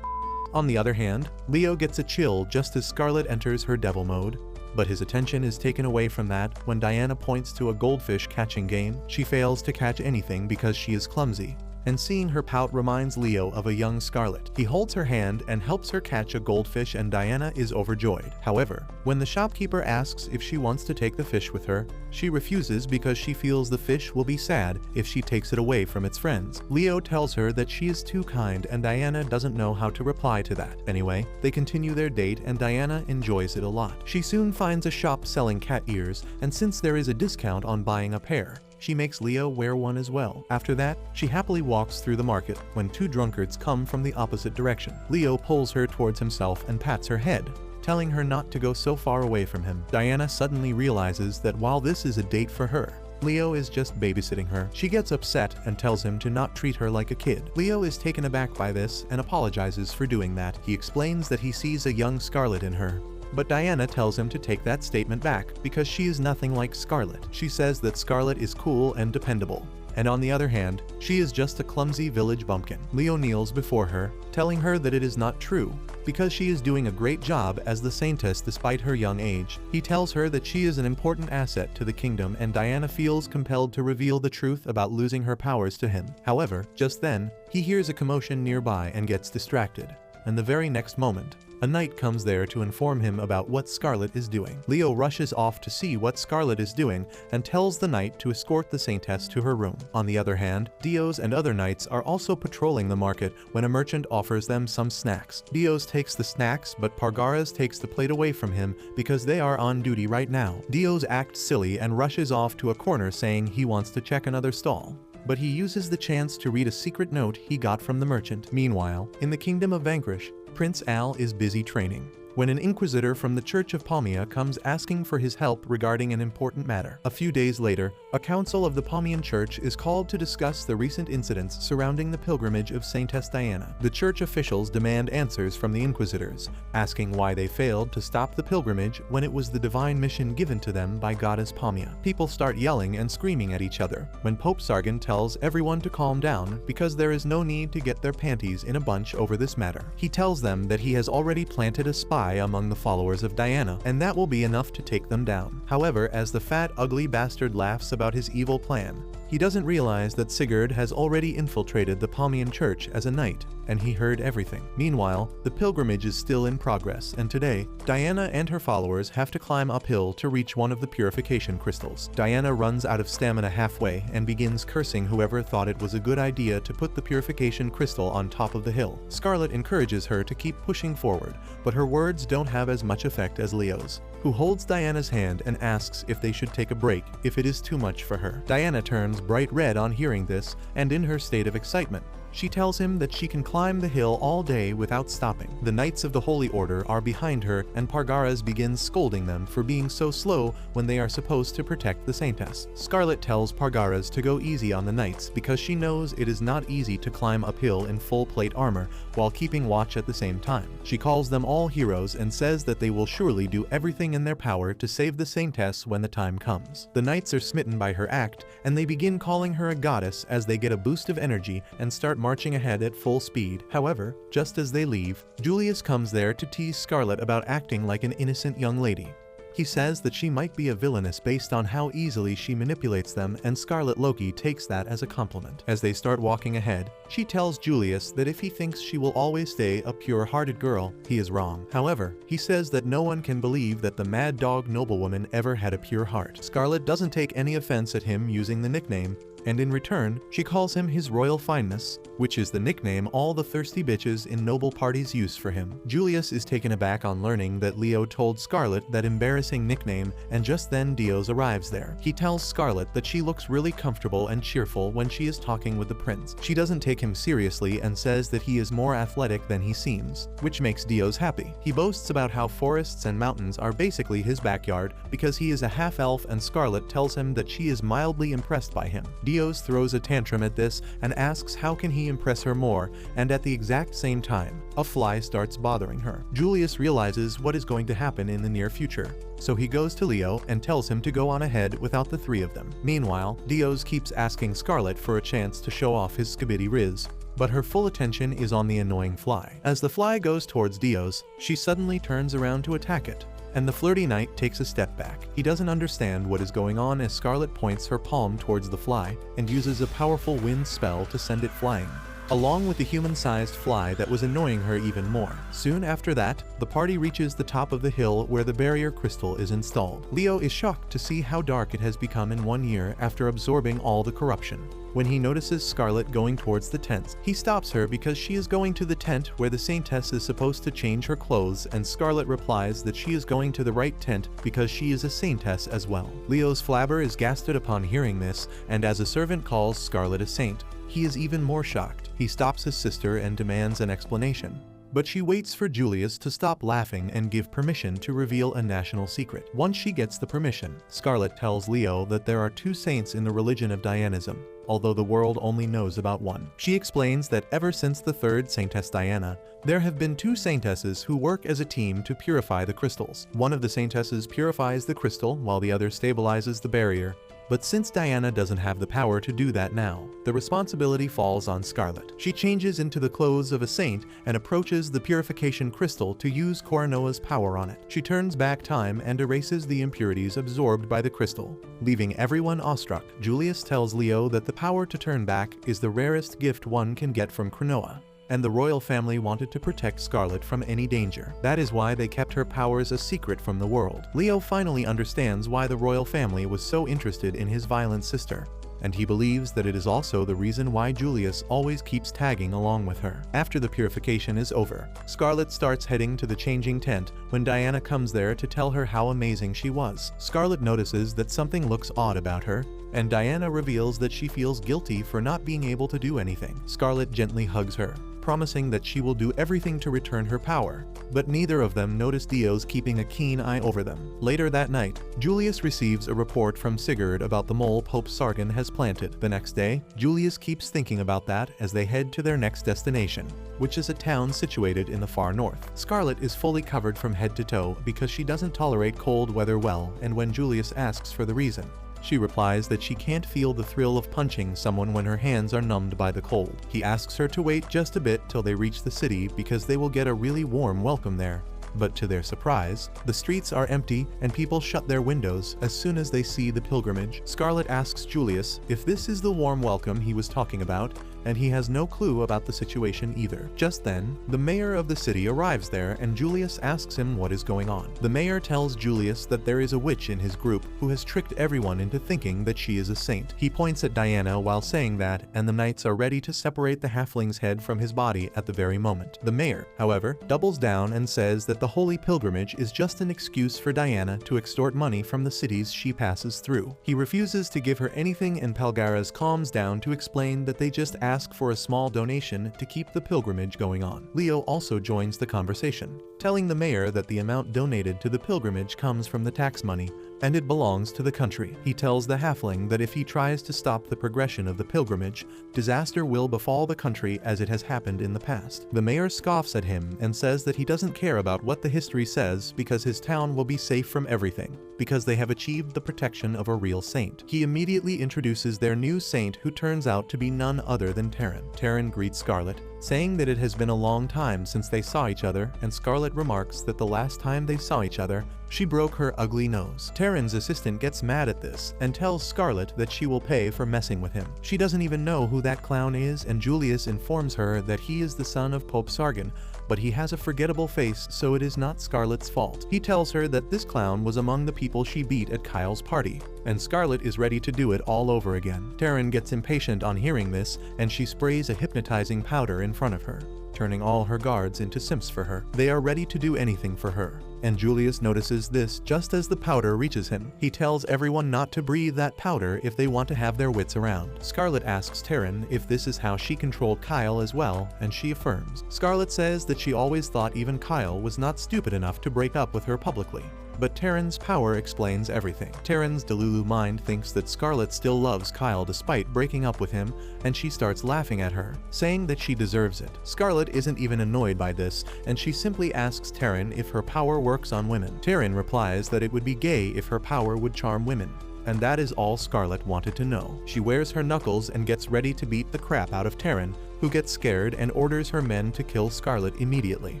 On the other hand, Leo gets a chill just as Scarlet enters her devil mode, but his attention is taken away from that when Diana points to a goldfish catching game. She fails to catch anything because she is clumsy, and seeing her pout reminds Leo of a young Scarlet. He holds her hand and helps her catch a goldfish, and Diana is overjoyed. However, when the shopkeeper asks if she wants to take the fish with her, she refuses because she feels the fish will be sad if she takes it away from its friends. Leo tells her that she is too kind, and Diana doesn't know how to reply to that. Anyway, they continue their date, and Diana enjoys it a lot. She soon finds a shop selling cat ears, and since there is a discount on buying a pair, she makes Leo wear one as well. After that, she happily walks through the market when two drunkards come from the opposite direction. Leo pulls her towards himself and pats her head, telling her not to go so far away from him. Diana suddenly realizes that while this is a date for her, Leo is just babysitting her. She gets upset and tells him to not treat her like a kid. Leo is taken aback by this and apologizes for doing that. He explains that he sees a young Scarlet in her, but Diana tells him to take that statement back because she is nothing like Scarlet. She says that Scarlet is cool and dependable, and on the other hand, she is just a clumsy village bumpkin. Leo kneels before her, telling her that it is not true, because she is doing a great job as the saintess despite her young age. He tells her that she is an important asset to the kingdom, and Diana feels compelled to reveal the truth about losing her powers to him. However, just then, he hears a commotion nearby and gets distracted, and the very next moment, a knight comes there to inform him about what Scarlet is doing. Leo rushes off to see what Scarlet is doing and tells the knight to escort the saintess to her room. On the other hand, Dios and other knights are also patrolling the market when a merchant offers them some snacks. Dios takes the snacks, but Pargaras takes the plate away from him because they are on duty right now. Dios acts silly and rushes off to a corner saying he wants to check another stall, but he uses the chance to read a secret note he got from the merchant. Meanwhile, in the kingdom of Vanquish, Prince Al is busy training when an inquisitor from the Church of Palmia comes asking for his help regarding an important matter. A few days later, a council of the Palmian Church is called to discuss the recent incidents surrounding the pilgrimage of Saintess Diana. The church officials demand answers from the inquisitors, asking why they failed to stop the pilgrimage when it was the divine mission given to them by goddess Palmia. People start yelling and screaming at each other when Pope Sargon tells everyone to calm down because there is no need to get their panties in a bunch over this matter. He tells them that he has already planted a spy among the followers of Diana, and that will be enough to take them down. However, as the fat, ugly bastard laughs about his evil plan, he doesn't realize that Sigurd has already infiltrated the Palmian Church as a knight, and he heard everything. Meanwhile, the pilgrimage is still in progress, and today, Diana and her followers have to climb uphill to reach one of the purification crystals. Diana runs out of stamina halfway and begins cursing whoever thought it was a good idea to put the purification crystal on top of the hill. Scarlet encourages her to keep pushing forward, but her words don't have as much effect as Leo's, who holds Diana's hand and asks if they should take a break if it is too much for her. Diana turns bright red on hearing this, and in her state of excitement, she tells him that she can climb the hill all day without stopping. The Knights of the Holy Order are behind her, and Pargaras begins scolding them for being so slow when they are supposed to protect the Saintess. Scarlet tells Pargaras to go easy on the Knights because she knows it is not easy to climb uphill in full plate armor while keeping watch at the same time. She calls them all heroes and says that they will surely do everything in their power to save the Saintess when the time comes. The Knights are smitten by her act, and they begin calling her a goddess as they get a boost of energy and start marching ahead at full speed. However, just as they leave, Julius comes there to tease Scarlet about acting like an innocent young lady. He says that she might be a villainess based on how easily she manipulates them, and Scarlet Loki takes that as a compliment. As they start walking ahead, she tells Julius that if he thinks she will always stay a pure-hearted girl, he is wrong. However, he says that no one can believe that the Mad Dog noblewoman ever had a pure heart. Scarlet doesn't take any offense at him using the nickname, and in return, she calls him his royal fineness, which is the nickname all the thirsty bitches in noble parties use for him. Julius is taken aback on learning that Leo told Scarlet that embarrassing nickname, and just then Dios arrives there. He tells Scarlet that she looks really comfortable and cheerful when she is talking with the prince. She doesn't take him seriously and says that he is more athletic than he seems, which makes Dios happy. He boasts about how forests and mountains are basically his backyard because he is a half-elf, and Scarlet tells him that she is mildly impressed by him. Dios throws a tantrum at this and asks how can he impress her more, and at the exact same time, a fly starts bothering her. Julius realizes what is going to happen in the near future, so he goes to Leo and tells him to go on ahead without the three of them. Meanwhile, Dios keeps asking Scarlet for a chance to show off his skibidi riz, but her full attention is on the annoying fly. As the fly goes towards Dios, she suddenly turns around to attack it, and the flirty knight takes a step back. He doesn't understand what is going on as Scarlet points her palm towards the fly and uses a powerful wind spell to send it flying, along with the human-sized fly that was annoying her even more. Soon after that, the party reaches the top of the hill where the barrier crystal is installed. Leo is shocked to see how dark it has become in 1 year after absorbing all the corruption. When he notices Scarlet going towards the tents, he stops her because she is going to the tent where the Saintess is supposed to change her clothes, and Scarlet replies that she is going to the right tent because she is a Saintess as well. Leo's flabber is gasted upon hearing this, and as a servant calls Scarlet a saint, he is even more shocked. He stops his sister and demands an explanation, but she waits for Julius to stop laughing and give permission to reveal a national secret. Once she gets the permission, Scarlet tells Leo that there are 2 saints in the religion of Dianism, although the world only knows about one. She explains that ever since the 3rd Saintess Diana, there have been 2 saintesses who work as a team to purify the crystals. One of the saintesses purifies the crystal while the other stabilizes the barrier, But since Diana doesn't have the power to do that now, the responsibility falls on Scarlet. She changes into the clothes of a saint and approaches the purification crystal to use Coronoa's power on it. She turns back time and erases the impurities absorbed by the crystal, leaving everyone awestruck. Julius tells Leo that the power to turn back is the rarest gift one can get from Cronoa, and the royal family wanted to protect Scarlet from any danger. That is why they kept her powers a secret from the world. Leo finally understands why the royal family was so interested in his violent sister, and he believes that it is also the reason why Julius always keeps tagging along with her. After the purification is over, Scarlet starts heading to the changing tent when Diana comes there to tell her how amazing she was. Scarlet notices that something looks odd about her, and Diana reveals that she feels guilty for not being able to do anything. Scarlet gently hugs her, promising that she will do everything to return her power, but neither of them notice Dio's keeping a keen eye over them. Later that night, Julius receives a report from Sigurd about the mole Pope Sargon has planted. The next day, Julius keeps thinking about that as they head to their next destination, which is a town situated in the far north. Scarlet is fully covered from head to toe because she doesn't tolerate cold weather well, and when Julius asks for the reason, she replies that she can't feel the thrill of punching someone when her hands are numbed by the cold. He asks her to wait just a bit till they reach the city because they will get a really warm welcome there. But to their surprise, the streets are empty and people shut their windows as soon as they see the pilgrimage. Scarlet asks Julius if this is the warm welcome he was talking about, and he has no clue about the situation either. Just then, the mayor of the city arrives there and Julius asks him what is going on. The mayor tells Julius that there is a witch in his group who has tricked everyone into thinking that she is a saint. He points at Diana while saying that, and the knights are ready to separate the halfling's head from his body at the very moment. The mayor, however, doubles down and says that the holy pilgrimage is just an excuse for Diana to extort money from the cities she passes through. He refuses to give her anything and Pelgaras calms down to explain that they just ask for a small donation to keep the pilgrimage going on. Leo also joins the conversation, telling the mayor that the amount donated to the pilgrimage comes from the tax money, and it belongs to the country. He tells the halfling that if he tries to stop the progression of the pilgrimage, disaster will befall the country as it has happened in the past. The mayor scoffs at him and says that he doesn't care about what the history says because his town will be safe from everything, because they have achieved the protection of a real saint. He immediately introduces their new saint, who turns out to be none other than Terran. Terran greets Scarlet, saying that it has been a long time since they saw each other, and Scarlet remarks that the last time they saw each other, she broke her ugly nose. Terran's assistant gets mad at this and tells Scarlet that she will pay for messing with him. She doesn't even know who that clown is, and Julius informs her that he is the son of Pope Sargon, but he has a forgettable face, so it is not Scarlet's fault. He tells her that this clown was among the people she beat at Kyle's party, and Scarlet is ready to do it all over again. Terran gets impatient on hearing this, and she sprays a hypnotizing powder in front of her, turning all her guards into simps for her. They are ready to do anything for her, and Julius notices this just as the powder reaches him. He tells everyone not to breathe that powder if they want to have their wits around. Scarlet asks Terran if this is how she controlled Kyle as well, and she affirms. Scarlet says that she always thought even Kyle was not stupid enough to break up with her publicly. But Terran's power explains everything. Terran's Delulu mind thinks that Scarlet still loves Kyle despite breaking up with him, and she starts laughing at her, saying that she deserves it. Scarlet isn't even annoyed by this, and she simply asks Terran if her power works on women. Terran replies that it would be gay if her power would charm women, and that is all Scarlet wanted to know. She wears her knuckles and gets ready to beat the crap out of Terran, who gets scared and orders her men to kill Scarlet immediately.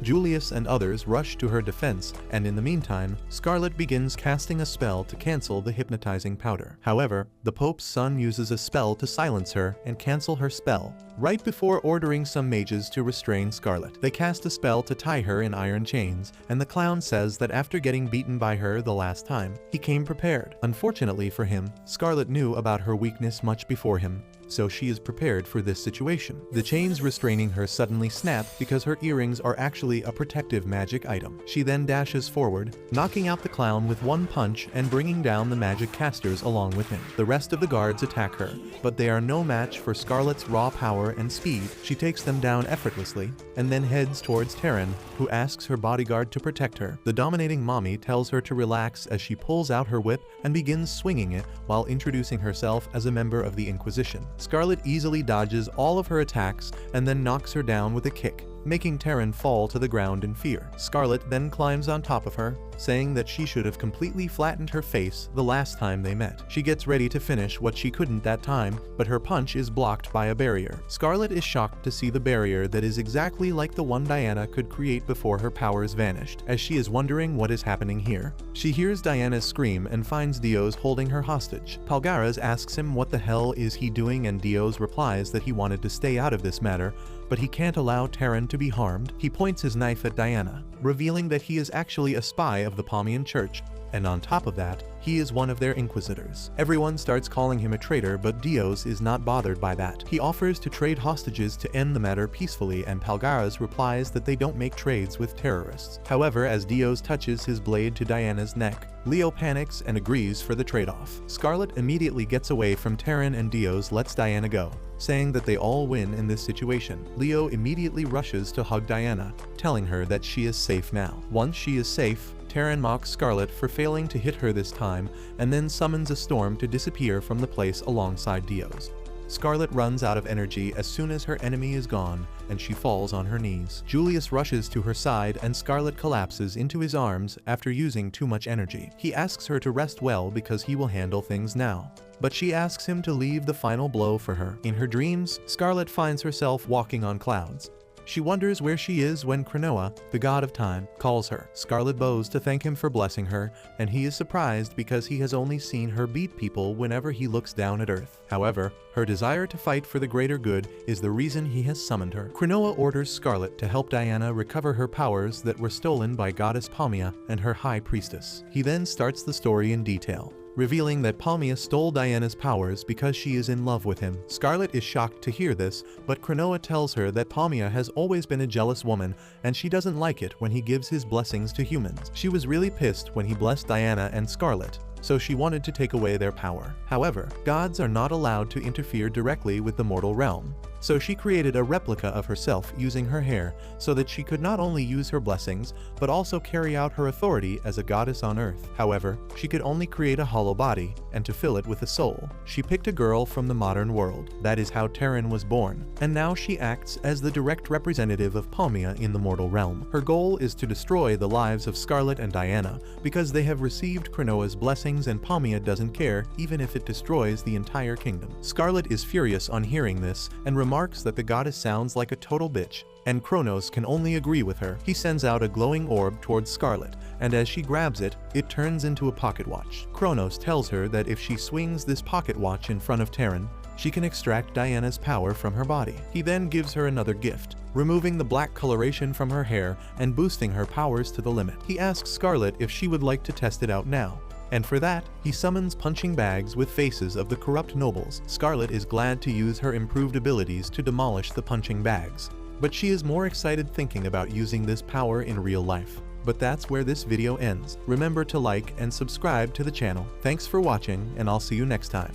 Julius and others rush to her defense, and in the meantime, Scarlet begins casting a spell to cancel the hypnotizing powder. However, the Pope's son uses a spell to silence her and cancel her spell, right before ordering some mages to restrain Scarlet. They cast a spell to tie her in iron chains, and the clown says that after getting beaten by her the last time, he came prepared. Unfortunately for him, Scarlet knew about her weakness much before him, so she is prepared for this situation. The chains restraining her suddenly snap because her earrings are actually a protective magic item. She then dashes forward, knocking out the clown with one punch and bringing down the magic casters along with him. The rest of the guards attack her, but they are no match for Scarlet's raw power and speed. She takes them down effortlessly, and then heads towards Terran, who asks her bodyguard to protect her. The dominating mommy tells her to relax as she pulls out her whip and begins swinging it while introducing herself as a member of the Inquisition. Scarlet easily dodges all of her attacks and then knocks her down with a kick, making Terran fall to the ground in fear. Scarlet then climbs on top of her, saying that she should have completely flattened her face the last time they met. She gets ready to finish what she couldn't that time, but her punch is blocked by a barrier. Scarlet is shocked to see the barrier that is exactly like the one Diana could create before her powers vanished, as she is wondering what is happening here. She hears Diana's scream and finds Dios holding her hostage. Palgaras asks him what the hell is he doing, and Dios replies that he wanted to stay out of this matter, but he can't allow Terran to be harmed. He points his knife at Diana, revealing that he is actually a spy of the Palmian Church, and on top of that, he is one of their inquisitors. Everyone starts calling him a traitor, but Dios is not bothered by that. He offers to trade hostages to end the matter peacefully, and Palgaras replies that they don't make trades with terrorists. However, as Dios touches his blade to Diana's neck, Leo panics and agrees for the trade-off. Scarlet immediately gets away from Terran and Dios lets Diana go, saying that they all win in this situation. Leo immediately rushes to hug Diana, telling her that she is safe now. Once she is safe, Terran mocks Scarlet for failing to hit her this time, and then summons a storm to disappear from the place alongside Dios. Scarlet runs out of energy as soon as her enemy is gone, and she falls on her knees. Julius rushes to her side and Scarlet collapses into his arms after using too much energy. He asks her to rest well because he will handle things now, but she asks him to leave the final blow for her. In her dreams, Scarlet finds herself walking on clouds. She wonders where she is when Cronoa, the god of time, calls her. Scarlet bows to thank him for blessing her, and he is surprised because he has only seen her beat people whenever he looks down at Earth. However, her desire to fight for the greater good is the reason he has summoned her. Cronoa orders Scarlet to help Diana recover her powers that were stolen by goddess Palmia and her high priestess. He then starts the story in detail, revealing that Palmia stole Diana's powers because she is in love with him. Scarlet is shocked to hear this, but Cronoa tells her that Palmia has always been a jealous woman and she doesn't like it when he gives his blessings to humans. She was really pissed when he blessed Diana and Scarlet, so she wanted to take away their power. However, gods are not allowed to interfere directly with the mortal realm, so she created a replica of herself using her hair so that she could not only use her blessings, but also carry out her authority as a goddess on Earth. However, she could only create a hollow body, and to fill it with a soul, she picked a girl from the modern world. That is how Terran was born, and now she acts as the direct representative of Palmia in the mortal realm. Her goal is to destroy the lives of Scarlet and Diana, because they have received Cronoa's blessings and Palmia doesn't care even if it destroys the entire kingdom. Scarlet is furious on hearing this, and remarks that the goddess sounds like a total bitch, and Kronos can only agree with her. He sends out a glowing orb towards Scarlet, and as she grabs it, it turns into a pocket watch. Kronos tells her that if she swings this pocket watch in front of Terran, she can extract Diana's power from her body. He then gives her another gift, removing the black coloration from her hair and boosting her powers to the limit. He asks Scarlet if she would like to test it out now, and for that, he summons punching bags with faces of the corrupt nobles. Scarlet is glad to use her improved abilities to demolish the punching bags, but she is more excited thinking about using this power in real life. But that's where this video ends. Remember to like and subscribe to the channel. Thanks for watching, and I'll see you next time.